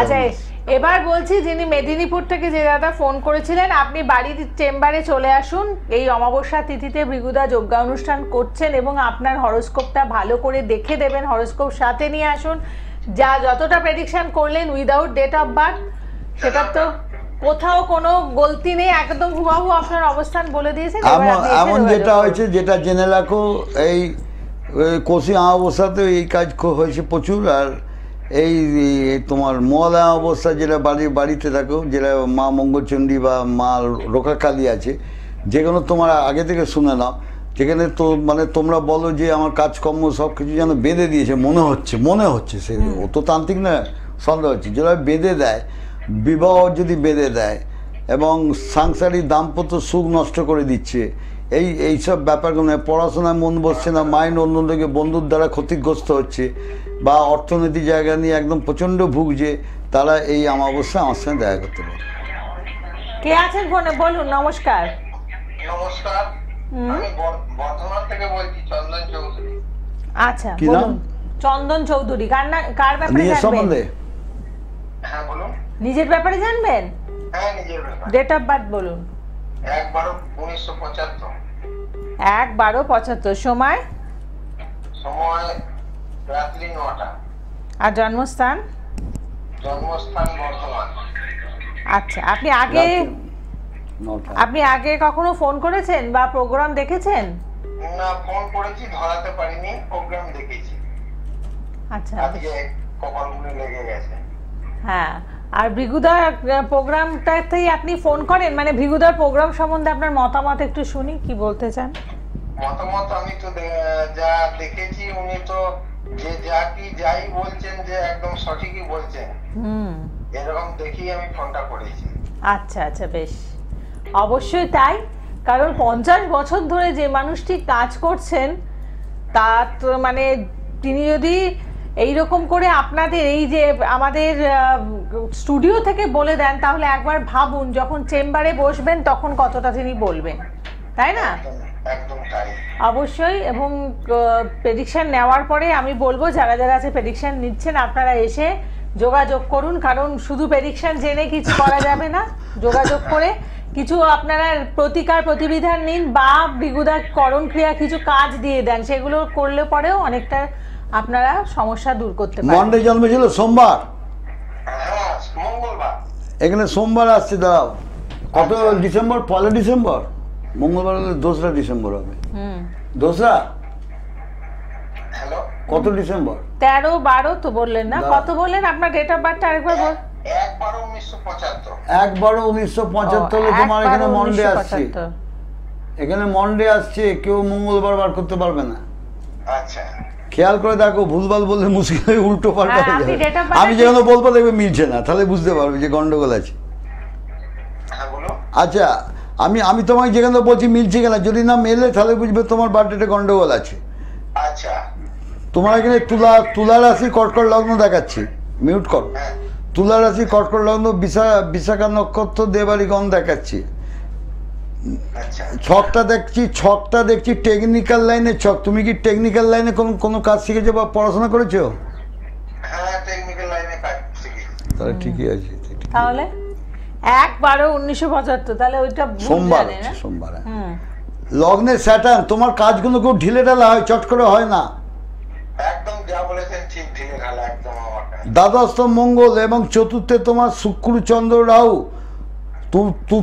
আচ্ছা, এবার বলছি, যিনি মেদিনীপুর থেকে যে দাদা ফোন করেছিলেন, আপনি বাড়ির চেম্বারে চলে আসুন। এই অমাবস্যা তিথিতে ভৃগুদা যজ্ঞা অনুষ্ঠান করছেন এবং আপনার হরোস্কোপটা ভালো করে দেখে দেবেন। হরোস্কোপ সাথে নিয়ে আসুন। যা যতটা প্রেডিকশন করলেন উইদাউট ডেট অফ বার্থ, সেটা তো কোথাও কোনো গলতি নেই, একদম হুবাহু আপনার অবস্থান বলে দিয়েছেন। এমন যেটা হয়েছে, যেটা জেনে রাখো, এই কোশি অমাবস্যাতে এই কাজ হয়েছে প্রচুর। আর এই তোমার মহালয়া অমাবস্যা যেটা বাড়িতে থাকো, যেটা মা মঙ্গলচণ্ডী বা মা রোকাকালী আছে, যেগুলো তোমার আগে থেকে শুনে নাও, যেখানে তো মানে তোমরা বলো যে আমার কাজকর্ম সব কিছু যেন বেঁধে দিয়েছে, মনে হচ্ছে সে ও তো তান্ত্রিক না, সন্দেহ হচ্ছে। যেটা বেঁধে দেয়, বিবাহ যদি বেঁধে দেয় এবং সাংসারিক দাম্পত্য সুখ নষ্ট করে দিচ্ছে, এইসব ব্যাপারগুলো, পড়াশোনায় মন বসছে না, মাইন্ড অন্যদিকে বন্ধুর দ্বারা ক্ষতিগ্রস্ত হচ্ছে, বা অর্থনৈতিক জায়গা নিয়ে একদম প্রচণ্ড ভুগছে, তারা এই অমাবস্যা আমার সঙ্গে দেখা করতে পারে। কে আছেন ফোনে? বলুন। নমস্কার। নমস্কার, আমি বর্ধমান থেকে বলছি, চন্দন চৌধুরী। আচ্ছা, বলুন। চন্দন চৌধুরী, কার ব্যাপারে জানবেন? হ্যাঁ বলুন। নিজের ব্যাপারে জানবেন? হ্যাঁ, নিজের ব্যাপারে। ডেট অফ বার্থ বলুন। 1/12/1975। 1/12/75। সময় রাত্রি 9টা। আর জন্মস্থান? জন্মস্থান বর্ধমান। আচ্ছা, আপনি আগে কখনো ফোন করেছেন বা প্রোগ্রাম দেখেছেন? না, ফোন করেছি, ধরাতে পারিনি, প্রোগ্রাম দেখেছি। আচ্ছা, আজকে কপালগুলো লেগে গেছে। হ্যাঁ। আর ভৃগুদার প্রোগ্রামটাতেই আপনি ফোন করেন, মানে ভৃগুদার প্রোগ্রাম সম্বন্ধে আপনার মতামত একটু শুনি, কি বলতে চান? মতামত আমি তো যা দেখেছি, উনি তো যে যাই বলছেন যে একদম সঠিকই বলছেন। এরকম দেখি আমি ফোনটা করেছি। আচ্ছা আচ্ছা, বেশ, অবশ্যই তাই। কারণ 50 বছর ধরে যে মানুষটি কাজ করছেন, তার মানে তিনি যদি এইরকম করে আপনাদের এই যে আমাদের স্টুডিও থেকে বলে দেন, তাহলে একবার ভাবুন যখন চেম্বারে বসবেন তখন কতটা তিনি বলবেন, তাই না? একদম তাই, অবশ্যই। এবং প্রেডিকশন নেওয়ার পরে আমি বলবো, যারা যারা আছে প্রেডিকশন নিচ্ছেন, আপনারা এসে যোগাযোগ করুন। কারণ শুধু প্রেডিকশন জেনে কিছু করা যাবে না, যোগাযোগ করে কিছু আপনারা প্রতিকার প্রতিবিধান নিন বা ভৃগুদার করণ ক্রিয়া কিছু কাজ দিয়ে দেন, সেগুলো করলে পরেও অনেকটা আপনারা সমস্যা দূর করতে পারেন। মন্ডে জন্মেছিল সোমবার, হ্যাঁ মঙ্গলবার। এখানে সোমবার আসছে, দাও কত ডিসেম্বর? 1 ডিসেম্বর। মঙ্গলবার হলে 2রা ডিসেম্বর হবে। 2রা? হ্যালো, কত ডিসেম্বর? 13-12 তো বললেন না? কত বললেন আপনার ডেট অফ বার্থটা আরেকবার বল। 1/12/1975। 1/12/1975 হলে তোমার এখানে মন্ডে আসছে, এখানে মন্ডে আসছে, কেউ মঙ্গলবার বার করতে পারবে না। আচ্ছা, খেয়াল করে দেখো, ভুলভাল বললে মুশকিল, উল্টো পাল্টা হয়ে যাবে। হ্যাঁ, আমি যেখানে বলবো দেখবে মিলছে না, তাহলে বুঝতে পারবে যে গন্ডগোল আছে। হ্যাঁ বলো। আচ্ছা, আমি তোমাকে যেখানে বলছি মিলছে কিনা, যদি না মেলে তাহলে বুঝবে তোমার বার্থডেতে গন্ডগোল আছে। আচ্ছা, তোমার এখানে তুলা রাশি কর্কট লগ্ন দেখাচ্ছি, মিউট করো। তুলা রাশি কর্কট লগ্ন, বিশাখা নক্ষত্র, দেবারি গণ দেখাচ্ছি। আচ্ছা, ছকটা দেখছি টেকনিক্যাল লাইনে ছক। তুমি কি টেকনিক্যাল লাইনে কোনো কাজ শিখেছো বা পড়াশোনা করেছো? হ্যাঁ, টেকনিক্যাল লাইনে কাজ শিখেছি। তাহলে ঠিকই আছে। তাহলে 1/12/1975, তাহলে ওইটা সোমবার, সোমবার। লগ্নে স্যাটার্ন, তোমার কাজগুলো খুব ঢিলে ঢালা হয়, চট করে হয় না। একদম যা বলেছেন ঠিক, ঢিলে ঢালা একদম আমার কাছে। দ্বাদশ মঙ্গল এবং চতুর্থে তোমার শুক্র চন্দ্র রাহু।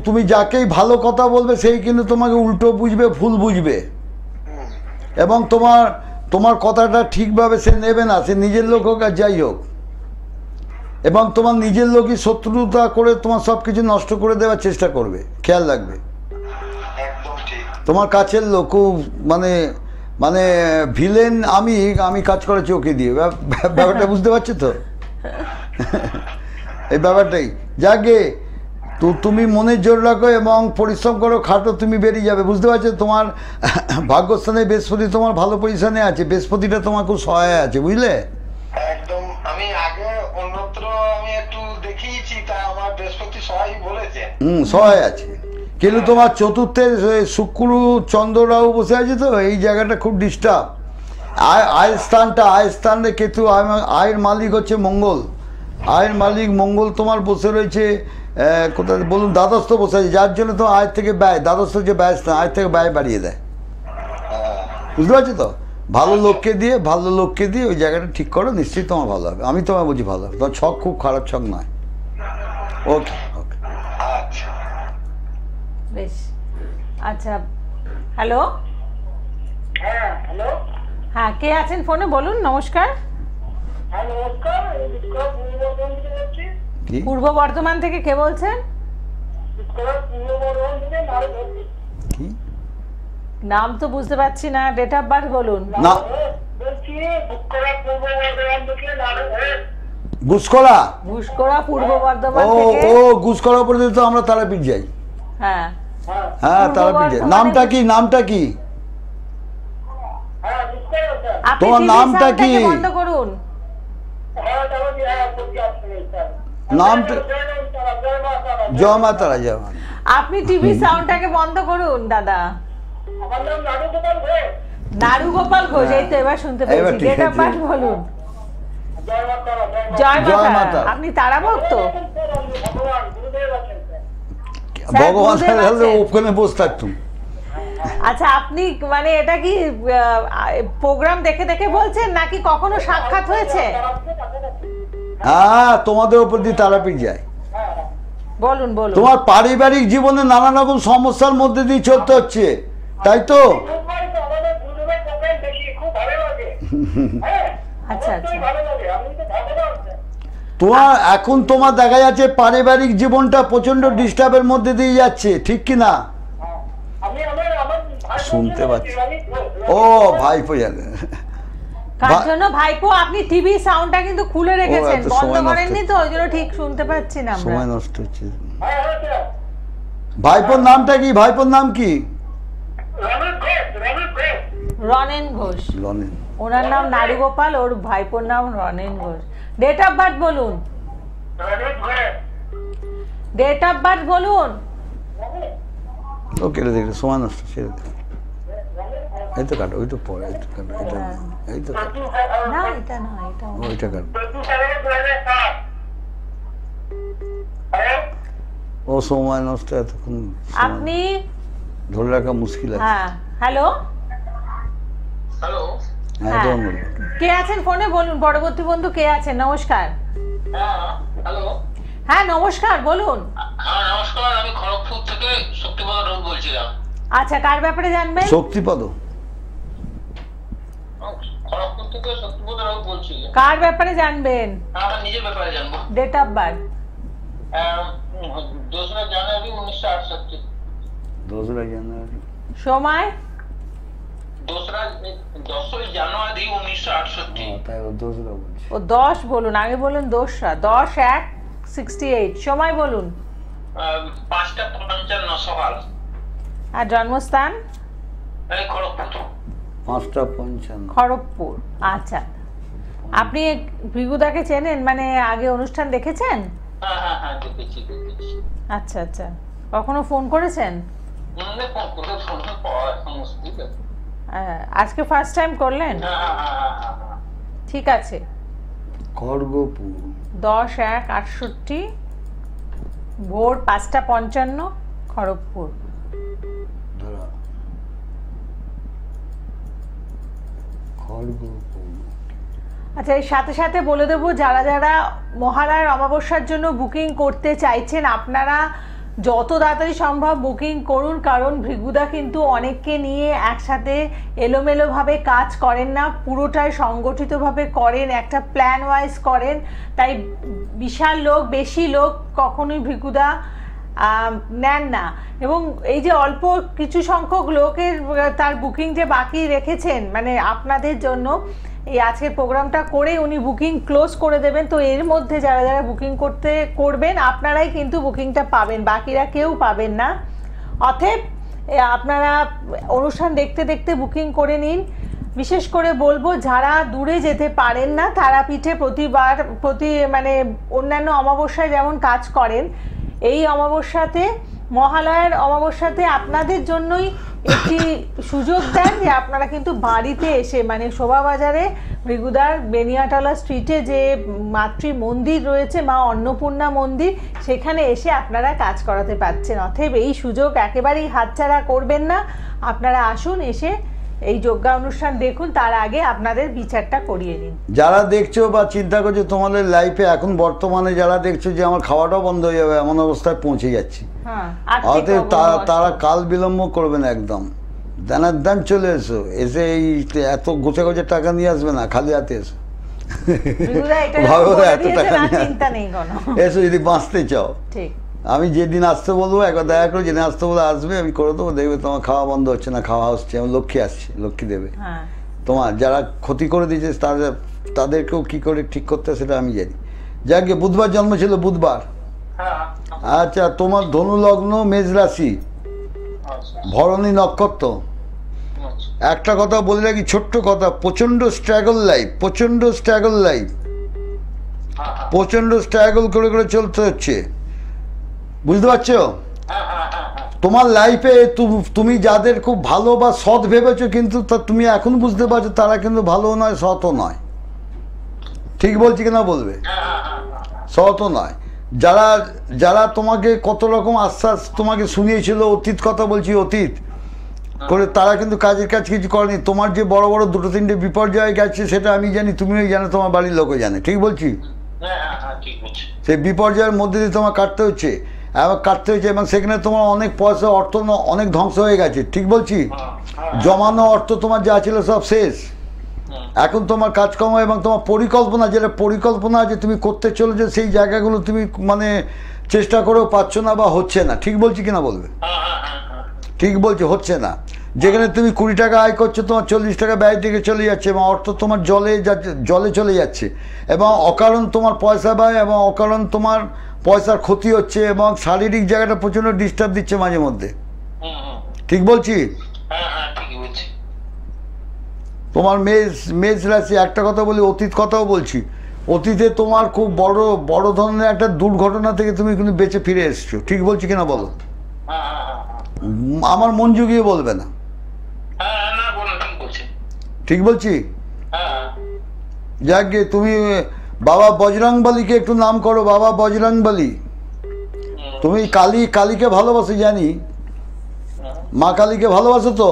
তুমি যাকেই ভালো কথা বলবে সেই কিন্তু তোমাকে উল্টো বুঝবে, ভুল বুঝবে, এবং তোমার কথাটা ঠিকভাবে সে নেবে না, সে নিজের লোক হোক আর যাই হোক। এবং তোমার নিজের লোকই শত্রুতা করে তোমার সব কিছু নষ্ট করে দেওয়ার চেষ্টা করবে, খেয়াল রাখবে। একদম ঠিক। তোমার কাছের লোক খুব মানে মানে ভিলেন আমি আমি কাজ করেছি ওকে দিয়ে, ব্যাপারটা বুঝতে পারছো তো? এই ব্যাপারটাই যাকে তো তুমি মনে জোর রাখো এবং পরিশ্রম করো, খাটো, তুমি বেরিয়ে যাবে, বুঝতে পারছো? তোমার ভাগ্যস্থানে বৃহস্পতি তোমার ভালো পজিশনে আছে, বৃহস্পতিটা তোমার খুব সহায় আছে, বুঝলে? একদম। আমি আগে অন্যত্র আমি একটু দেখিয়েছি, তা আমার বৃহস্পতি সহায় বলেছে। সহায় আছে, কিন্তু তোমার চতুর্থে শুক্র চন্দ্র রাহু বসে আছে, তো এই জায়গাটা খুব ডিস্টার্ব। আয়ের স্থানটা কেতু, আয়ের মালিক হচ্ছে মঙ্গল, আয়ের মালিক মঙ্গল তোমার বসে রয়েছে কোথায় বলুন, দ্বাদস্থ বসে আছে, যার জন্য তো আয়ের থেকে ব্যয়, দ্বাদস্থ যে ব্যয় স্থান, আয়ের থেকে ব্যয় বাড়িয়ে দেয়, বুঝতে পারছো তো? ভালো লোককে দিয়ে ওই জায়গাটা ঠিক করো, নিশ্চয়ই তোমার ভালো হবে, আমি তোমায় বুঝি ভালো হবে, তোমার ছক খুব খারাপ ছক নয়। ওকে ওকে, আচ্ছা বেশ। আচ্ছা, হ্যালো। হ্যাঁ হ্যালো, হ্যাঁ, কে আছেন ফোনে বলুন? নমস্কার। হ্যাঁ নমস্কার, আমি বিক্রম পূর্ব বর্ধমান থেকে বলছি। কি পূর্ব বর্ধমান থেকে কে বলছেন? বিক্রম পূর্ব বর্ধমান থেকে নারী বলছি। কি নাম তো বুঝতে পারছি না, ডেট অফ বার্থ বলুন। না, বলছি বিক্রম পূর্ব বর্ধমান থেকে নারী। গুসকরা, ঘুষকোড়া পূর্ব বর্ধমান ও থেকে। ও গুসকরা পর্যন্ত আমরা তারাপীঠ যাই। হ্যাঁ, হ্যাঁ পূর্ব তারাপীঠ যাই। বর্ধমানে নামটা কি? নামটা কি হ্যাঁ বিক্রম স্যার। আপনি তোমার TV নামটা কি? সাউন্ডটাকে বন্ধ করুন। হ্যাঁ তাহলে হ্যাঁ বলছি আপনি স্যার। নামটা? জয় মা তারা, জয় মা। আপনি টিভি সাউন্ডটাকে বন্ধ করুন দাদা। আমার নাম নারী গোপাল ঘোষ। নারু গোপাল ঘোষ, এই তো এবার শুনতে এবার পেয়েছি। ঠিক ডেট অফ আছে। বার্থ বলুন। জয় মা তারা, জয় জয় মা মা তারা। তারা। আপনি তারা ভক্ত? ভগবান গুরুদেব আছেন স্যার। ভগবান গুরুদেব হলে আছেন। ওখানে বসে থাকতুম। আচ্ছা, আপনি মানে এটা কি প্রোগ্রাম দেখে দেখে বলছেন নাকি কখনো সাক্ষাৎ হয়েছে? হ্যাঁ, তোমাদের ওপর দিয়ে তারাপীঠ যায়। বলুন বলুন। তোমার পারিবারিক জীবনে নানা রকম সমস্যার মধ্যে দিয়ে চলতে হচ্ছে, তাই তো? আমাদের গুরুদেবের প্রোগ্রাম দেখি, খুব ভালো লাগে। হ্যাঁ আচ্ছা আচ্ছা। ভালো লাগে, আমি তো ভগবান স্যার। তোমার এখন তোমার দেখা যাচ্ছে পারিবারিক জীবনটা প্রচন্ড ডিস্টার্বের মধ্যে দিয়ে যাচ্ছে, ঠিক কি না? আমি আমার ভাই শুনতে পাচ্ছি। ও ভাইপো জানে। কার জন্য ভাইপো? আপনি টিভি সাউন্ডটা কিন্তু খুলে রেখেছেন, এত বন্ধ সময় নষ্ট করেননি তো, ওই জন্য ঠিক শুনতে পাচ্ছি না আমরা। সময় নষ্ট হচ্ছে। হ্যাঁ হ্যাঁ স্যার। ভাইপোর নামটা কি? ভাইপোর নাম কি? রমেশ ঘোষ, রমেশ ঘোষ। রনেন ঘোষ। লনেন। ওনার নাম নারু গোপাল, ওর ভাইপোর নাম Ronen Ghosh. Date of birth বলুন। Ramesh Ghosh. Date of birth বলুন। ও কেটে দেখলে সময় নষ্ট, ছেড়ে দে। এই তো কাটো, ওই তো পরে, এই তো কাটো, এটা এই তো কাটো, না এটা না, এটা না। ওইটা কাটো। 2007। হ্যাঁ ও সময় নষ্ট, এতক্ষণ সময় আপনি ধরে রাখা মুশকিল আছে। হ্যাঁ, হ্যালো। হ্যালো। হ্যাঁ, হ্যাঁ। তখন বলবো। কে আছেন ফোনে বলুন, পরবর্তী বন্ধু কে আছেন? নমস্কার। হ্যাঁ হ্যালো। হ্যাঁ নমস্কার, বলুন। হ্যাঁ নমস্কার, আমি খড়গপুর থেকে শক্তিপদ রাউত বলছিলাম। আচ্ছা, কার ব্যাপারে জানবেন? শক্তিপদ, খড়গপুর থেকে শক্তিপদ রাউত বলছি। কার ব্যাপারে জানবেন? আমার নিজের ব্যাপারে জানবো। Date of birth. 2রা জানুয়ারি 1968। 2রা জানুয়ারি। সময়? 10ই জানুয়ারি 1968। তাই ও 2রা বলছি। ও 10 বলুন, আগে বলুন 10রা। 10/1/68। সময় বলুন। 5টা 55 সকাল। আর জন্মস্থান? খড়গপুর। 5টা 55। খড়গপুর। আচ্ছা, আপনি ভৃগুদাকে চেনেন? মানে আগে অনুষ্ঠান দেখেছেন? হ্যাঁ হ্যাঁ হ্যাঁ, দেখেছি। আচ্ছা আচ্ছা। কখনো ফোন করেছেন? ফোন করে ফোন পাওয়া এখন মুশকিল। আজকে ফার্স্ট টাইম করলেন? হ্যাঁ। ঠিক আছে। খড়গপুর। 10/1/68 ভোর 5টা 55 খড়গপুর। ধরা খড়গপুর। আচ্ছা, এর সাথে সাথে বলে দেবো, যারা যারা মহালয়ার অমাবস্যার জন্য বুকিং করতে চাইছেন, আপনারা যত তাড়াতাড়ি সম্ভব বুকিং করুন, কারণ ভৃগুদা কিন্তু অনেককে নিয়ে একসাথে এলোমেলোভাবে কাজ করেন না, পুরোটাই সংগঠিতভাবে করেন, একটা প্ল্যান ওয়াইজ করেন। তাই বিশাল লোক, বেশি লোক কখনোই ভৃগুদা নেন না। এবং এই যে অল্প কিছু সংখ্যক লোকের তার বুকিং যে বাকি রেখেছেন মানে আপনাদের জন্য, এই আজকের প্রোগ্রামটা করে উনি বুকিং ক্লোজ করে দেবেন। তো এর মধ্যে যারা যারা বুকিং করবেন আপনারাই কিন্তু বুকিংটা পাবেন, বাকিরা কেউ পাবেন না। অতএব আপনারা অনুষ্ঠান দেখতে দেখতে বুকিং করে নিন। বিশেষ করে বলবো যারা দূরে যেতে পারেন না তারাপীঠে মানে অন্যান্য অমাবস্যায় যেমন কাজ করেন, এই অমাবস্যাতে মহালয়ার অমাবস্যাতে আপনাদের জন্যই একটি সুযোগ দেন যে আপনারা কিন্তু বাড়িতে এসে মানে শোভাবাজারে ভৃগুদার বেনিয়াটলা স্ট্রিটে যে মাতৃ মন্দির রয়েছে মা অন্নপূর্ণা মন্দির, সেখানে এসে আপনারা কাজ করাতে পারছেন। অতএব এই সুযোগ একেবারেই হাতছাড়া করবেন না। আপনারা আসুন, এসে এই যজ্ঞা অনুষ্ঠান দেখুন, তার আগে আপনাদের বিচারটা করিয়ে নিন। যারা দেখছো বা চিন্তা করছো তোমাদের লাইফে এখন বর্তমানে যারা দেখছো যে আমার খাওয়াটাও বন্ধ হয়ে যাবে এমন অবস্থায় পৌঁছে যাচ্ছি, অতএব তারা কাল বিলম্ব করবে না, একদম দানার দান চলে এসো। এসে এই এত গোছে গোছে টাকা নিয়ে আসবে না, খালি হাতে এসো। এত টাকা নিয়ে এসো যদি বাঁচতে চাও। ঠিক, আমি যেদিন আসতে বলবো একবার দেখা করে, যেদিন আসতে বলে আসবে, আমি করে দেবো। দেখবে তোমার খাওয়া বন্ধ হচ্ছে না, খাওয়া হচ্ছে। আমি লক্ষ্মী আসছি, লক্ষ্মী দেবে। তোমার যারা ক্ষতি করে দিয়েছে তাদেরকেও কি করে ঠিক করতে সেটা আমি জানি। যাকে বুধবার জন্ম ছিল, বুধবার। আচ্ছা, তোমার ধনু লগ্ন, মেষ রাশি, ভরণী নক্ষত্র। একটা কথা বলে রাখি, ছোট্ট কথা, প্রচন্ড স্ট্রাগল লাইফ, প্রচন্ড স্ট্রাগল লাইফ, প্রচন্ড স্ট্রাগল করে করে চলতে হচ্ছে, বুঝতে পারছো? তোমার লাইফে তুমি যাদের খুব ভালো বা সৎ ভেবেছো, কিন্তু তুমি এখন বুঝতে পারছো তারা কিন্তু ভালো নয়, সৎও নয়। ঠিক বলছি কিনা বলবে? সৎও নয়। যারা যারা তোমাকে কত রকম আশ্বাস তোমাকে শুনিয়েছিল, অতীত কথা বলছি, অতীত করে, তারা কিন্তু কাজের কাজ কিছু করেনি। তোমার যে বড় বড় দুটো তিনটে বিপর্যয় গেছে সেটা আমি জানি, তুমিও জানো, তোমার বাড়ির লোকও জানে। ঠিক বলছি? সেই বিপর্যয়ের মধ্যে দিয়ে তোমার কাটতে হচ্ছে এবং সেখানে তোমার অনেক পয়সা, অর্থ অনেক ধ্বংস হয়ে গেছে। ঠিক বলছি? জমানো অর্থ তোমার যা ছিল সব শেষ। এখন তোমার কাজকর্ম এবং তোমার পরিকল্পনা, যেটা পরিকল্পনা আছে তুমি করতে চলেছো, সেই জায়গাগুলো তুমি মানে চেষ্টা করেও পাচ্ছ না বা হচ্ছে না। ঠিক বলছি কিনা বলবে? ঠিক বলছি, হচ্ছে না। যেখানে তুমি 20 টাকা আয় করছো, তোমার 40 টাকা ব্যয় থেকে চলে যাচ্ছে এবং অর্থ তোমার জলে চলে যাচ্ছে এবং অকারণ তোমার পয়সা ব্যয় এবং অকারণ তোমার পয়সার ক্ষতি হচ্ছে এবং শারীরিক জায়গাটা প্রচণ্ড ডিস্টার্ব দিচ্ছে মাঝে মধ্যে। ঠিক বলছি? তোমার মেষ রাশি। একটা কথা বলি, অতীত কথাও বলছি। অতীতে তোমার খুব বড় ধরনের একটা দুর্ঘটনা থেকে তুমি কিন্তু বেঁচে ফিরে এসছো। ঠিক বলছি কিনা বলো? আমার মন জুগিয়ে বলবে না। ঠিক বলছি? যাক গে, তুমি বাবা বজরংবলীকে একটু নাম করো, বাবা বজরংবলী। তুমি কালীকে ভালোবাসো জানি, মা কালীকে ভালোবাসো তো?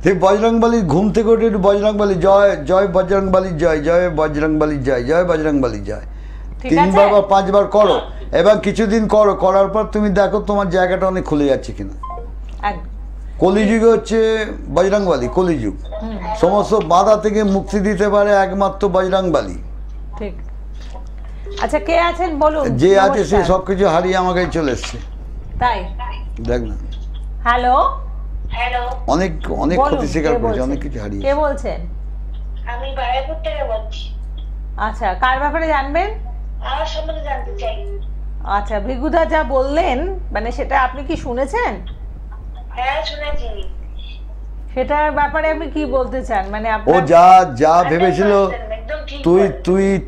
তুমি বজরংবলী ঘুম থেকে উঠে একটু বজরংবলী জয়, জয় বজরংবলী জয়, জয় বজরংবলী জয়, জয় বজরংবলী জয় 3 বার বা 5 বার করো এবং কিছুদিন করো। করার পর তুমি দেখো তোমার জায়গাটা অনেক খুলে যাচ্ছে কিনা। কলিযুগে হচ্ছে বজরংবলী, কলিযুগ। সমস্ত বাধা থেকে মুক্তি দিতে পারে একমাত্র বজরংবলী। ঠিক। আচ্ছা, কে আছেন বলুন? যে আছে সে সবকিছু হারিয়ে আমার কাছে চলে এসছে। তাই দেখ না। হ্যালো, অনেক ক্ষতি স্বীকার করেছে, অনেক কিছু হারিয়ে। কে বলছেন? আমি বারাইপুর থেকে বলছি। আচ্ছা, কার ব্যাপারে জানবেন? আমার সম্বন্ধে জানতে চাই। আচ্ছা, ভৃগুদা যা বললেন মানে সেটা আপনি কি শুনেছেন? হ্যাঁ, শুনেছি। সেটার ব্যাপারে আপনি কি বলতে চান? মানে ও যা ভেবেছিল,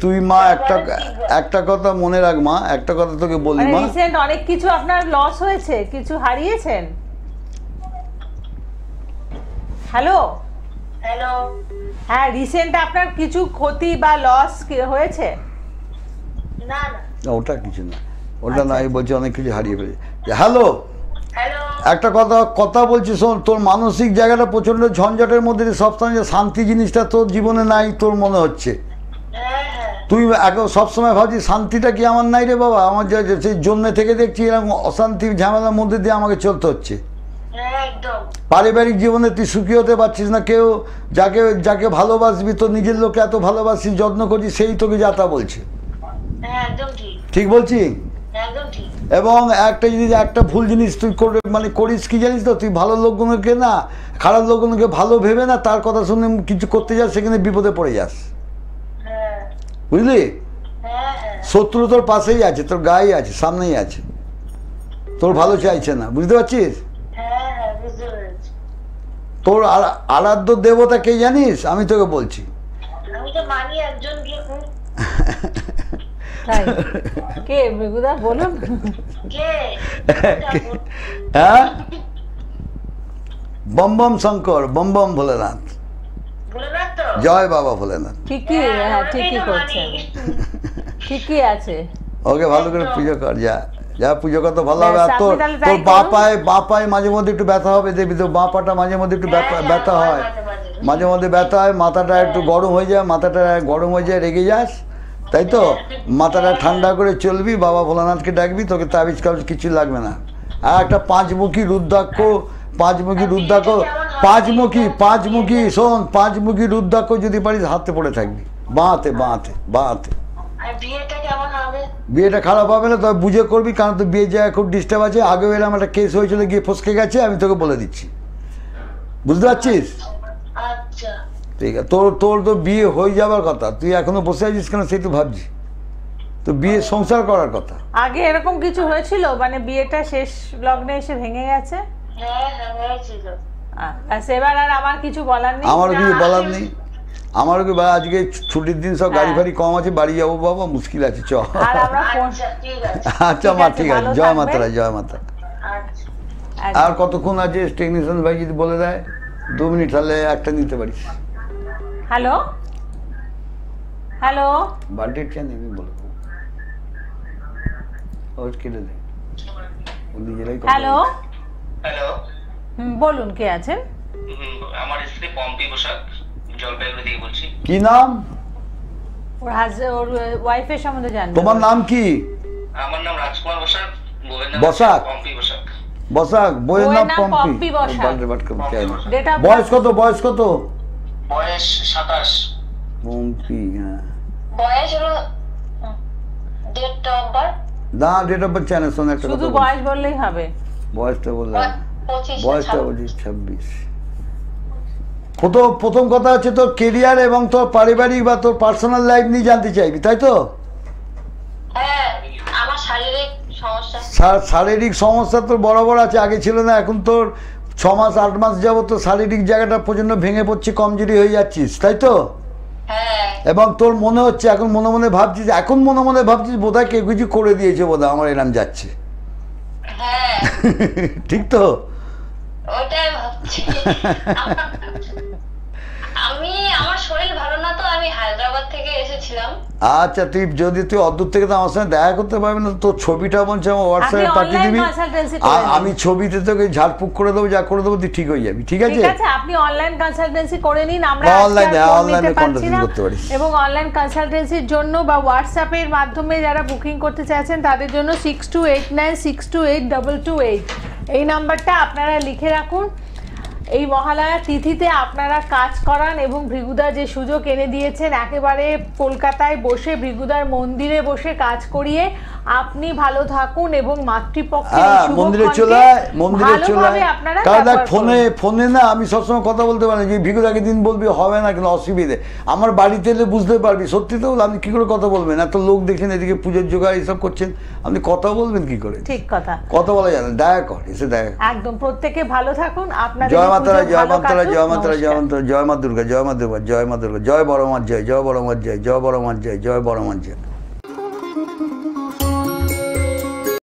তুই মা একটা কথা মনে রাখ মা, একটা কথা তোকে বলি মা, রিসেন্ট অনেক কিছু আপনার লস হয়েছে, কিছু হারিয়েছেন। হ্যালো, হ্যাঁ, রিসেন্ট আপনার কিছু ক্ষতি বা লস হয়েছে? না, ওটা কিছু না, ওটা না। আমি বলছি অনেক কিছু হারিয়ে ফেলেছে। হ্যালো, একটা কথা বলছি শোন। তোর মানসিক জায়গাটা প্রচন্ড ঝঞ্ঝাটের মধ্যে, সবসময় শান্তি জিনিসটা তোর জীবনে নাই তোর মনে হচ্ছে। তুই সবসময় ভাবছিস শান্তিটা কি আমার নাই রে বাবা, আমার সেই জন্মে থেকে দেখছি এরকম অশান্তি ঝামেলার মধ্যে দিয়ে আমাকে চলতে হচ্ছে। পারিবারিক জীবনে তুই সুখী হতে পারছিস না। কেউ যাকে ভালোবাসবি, তোর নিজের লোকে এত ভালোবাসিস, যত্ন করছিস, সেই তোকে যাতা বলছে। ঠিক বলছি? এবং একটা জিনিস, একটা ভুল জিনিস তুই মানে করিস কি জানিস তো, তুই ভালো লোকগুলোকে না, খারাপ লোকগুলোকে ভালো ভেবে না তার কথা শুনে কিছু করতে যাস, সেখানে বিপদে পড়ে যাস, হ্যাঁ বুঝলি? হ্যাঁ হ্যাঁ শত্রু তোর পাশেই আছে, তোর গায়েই আছে, সামনেই আছে, তোর ভালো চাইছে না, বুঝতে পারছিস? হ্যাঁ হ্যাঁ বুঝতে পেরেছি। তোর আরাধ্য দেবতা কে জানিস? আমি তোকে বলছি। আমি তো মানি একজন গিয়ে তাই কে ভৃগুদা বলুন? কে হ্যাঁ, বম বম শঙ্কর, বম বম ভোলেনাথ, বলে না তো? জয় বাবা ভোলেনাথ। ঠিকই, হ্যাঁ ঠিকই ওটাই তো করছেন, মানি। ঠিকই আছে। ওকে ভালো করে পুজো কর, যা যা পুজো কর তো ভালো হবে। আর ব্যাস, তোর আপনি তাহলে তাই তোর বাপায় মাঝে মধ্যে একটু ব্যথা হবে, দেখবি তো বাপাটা মাঝে মধ্যে একটু হ্যাঁ, হ্যাঁ, ব্যথা হয়, মাঝে মাঝে। মাঝে মধ্যে ব্যথা হয়, মাথাটা একটু গরম হয়ে যায়, মাথাটা গরম হয়ে যায়, রেগে যাস, তাই তো? মাথাটা ঠান্ডা করে চলবি, বাবা ভোলানাথকে ডাকবি, তোকে তাবিজ কাবিজ কিছু লাগবে না। আর একটা পাঁচমুখী রুদ্রাক্ষ, পাঁচমুখী শোন, পাঁচমুখী রুদ্রাক্ষ যদি পারিস হাতে পড়ে থাকবি, বাঁহাতে বাঁহাতে বাঁহাতে। আর বিয়েটা কেমন হবে? বিয়েটা খারাপ হবে না, তবে বুঝে করবি, কারণ তো বিয়ে জায়গায় খুব ডিস্টার্ব আছে। আগেও এরকম একটা কেস হয়েছিল, গিয়ে ফসকে গেছে, আমি তোকে বলে দিচ্ছি, বুঝতে পারছিস? আচ্ছা ঠিক আছে, তোর তো বিয়ে হয়ে যাবার কথা, তুই এখনো বসে আছিস কেন সেই তো ভাবছি, তো বিয়ে সংসার করার কথা। আগে এরকম কিছু হয়েছিল, মানে বিয়েটা শেষ লগ্নে এসে ভেঙে গেছে? হ্যাঁ হ্যাঁ হয়েছিল। ব্যাস, এবার আর আমার কিছু বলার নেই। আমারও কিছু বলার নেই, আমারও কি, আজকে ছুটির দিন, সব গাড়ি ফাড়ি কম আছে, বাড়ি যাবো বাবা, মুশকিল আছে, চ। আর আমরা ফোন, আচ্ছা ঠিক আছে। আচ্ছা মা, ঠিক আছে, ভালো জয় থাকবেন। মাতারা, জয় মাতা। আচ্ছা আর কতক্ষণ আছে টেকনিশিয়ান ভাই যদি বলে দেয়, 2 মিনিট, তাহলে একটা নিতে পারিস। হ্যালো হ্যালো, বার্থডে কেন আমি বলবো, ওর কেটে দে, ও নিজেরাই কথা হ্যালো, বলছে। হ্যালো, বলুন কে আছেন? আমার স্ত্রী পম্পি বসাক, জলপাইগুড়ি থেকে বলছি। কি নাম? ওর ওয়াইফের সম্বন্ধে জানবেন। তোমার নাম কি? আমার নাম রাজকুমার বসাক, বউয়ের নাম বসাক? পম্পি বসাক। বসাক, বইয়ের নাম নাম পম্পি পম্পি বসাক। বার্থডে বাট করতে চাই না। Date of বয়স কত, বয়স কত? বয়স 27। পম্পি, হ্যাঁ, বয়স হলো ডেট অফ বার্থ না ডেট অফ বার্থ চাই না, শোন একটা শুধু কথা বয়স বললেই হবে। বয়সটা বললাম, 25 বয়সটা বলছি 26। প্রথম কথা হচ্ছে তোর কেরিয়ার এবং তোর পারিবারিক বা তোর পার্সোনাল লাইফ নিয়ে জানতে চাইবি, তাই তো? হ্যাঁ আমার শারীরিক সমস্যা। শারীরিক সমস্যা তোর বরাবর আছে, আগে ছিল না, এখন তোর 6 মাস 8 মাস যাবত তোর শারীরিক জায়গাটা প্রচন্ড ভেঙে পড়ছে, কমজোরি হয়ে যাচ্ছিস, তাই তো? হ্যাঁ এবং তোর মনে হচ্ছে এখন মনে মনে ভাবছিস বোধহয় কেউ কিছু করে দিয়েছে, বোধহয় আমার এরম যাচ্ছে, হ্যাঁ ঠিক তো? ওটাই ভাবছি। আমার শরীর ভালো না, তো আমি হায়দ্রাবাদ থেকে এসেছিলাম। আচ্ছা, তুই অদূর থেকে তো আমার সঙ্গে দেখা করতে পারবি না, তোর ছবিটা বলছে আমার হোয়াটসঅ্যাপে আপনি পাঠিয়ে দিবি, online consultancy করে নিন। আমি ছবিতে তোকে ঝাড়ফুঁক করে দেবো, যা করে দেবো তুই ঠিক হয়ে যাবি, ঠিক আছে? ঠিক আছে, আপনি অনলাইন কনসালটেন্সি করে নিন, আমরা বা আজকে online- আর ফোন online-এ নিতে পারছি না। consultancy করতে পারিস। এবং অনলাইন কনসালটেন্সির জন্য বা হোয়াটসঅ্যাপের মাধ্যমে যারা বুকিং করতে চাইছেন তাদের জন্য 6289628228 এই নাম্বারটা আপনারা লিখে রাখুন। এই মহালয়া তিথিতে আপনারা কাজ করান এবং ভৃগুদা যে সুযোগ এনে দিয়েছেন, একেবারে কলকাতায় বসে ভৃগুদার মন্দিরে বসে কাজ করিয়ে আপনি ভালো থাকুন এবং মাতৃপক্ষের এই হ্যাঁ, শুভ মন্দিরে ক্ষণকে চলে আয়, মন্দিরে চলে ভালোভাবে আয়। আপনারা কারণ দেখ, ব্যবহার করুন। ফোনে না আমি সবসময় কথা বলতে পারি, যে ভিগুদাকে দিন বলবি হবে না, কিন্তু অসুবিধে আমার বাড়িতে এলে বুঝতে পারবি, সত্যি তো আপনি কি করে কথা বলবেন, এত লোক দেখছেন এদিকে পুজোর জোগাড় এইসব করছেন, আপনি কথা বলবেন কি করে? ঠিক কথা, কথা বলা যায় না, দেখা কর, এসে দেখা কর। একদম প্রত্যেকে ভালো থাকুন। আপনাদের জয় মাতারা, পুজো জয় ভালো মাতারা, কাটুক। জয় মাতারা, জয় নমস্কার। মাতারা, জয় মা দুর্গা, জয় মা দুর্গা, জয় মা দুর্গা, জয় বড় মার জয়, জয় বড় মার জয়, জয় বড় মার জয়, জয় বড় মার জয়।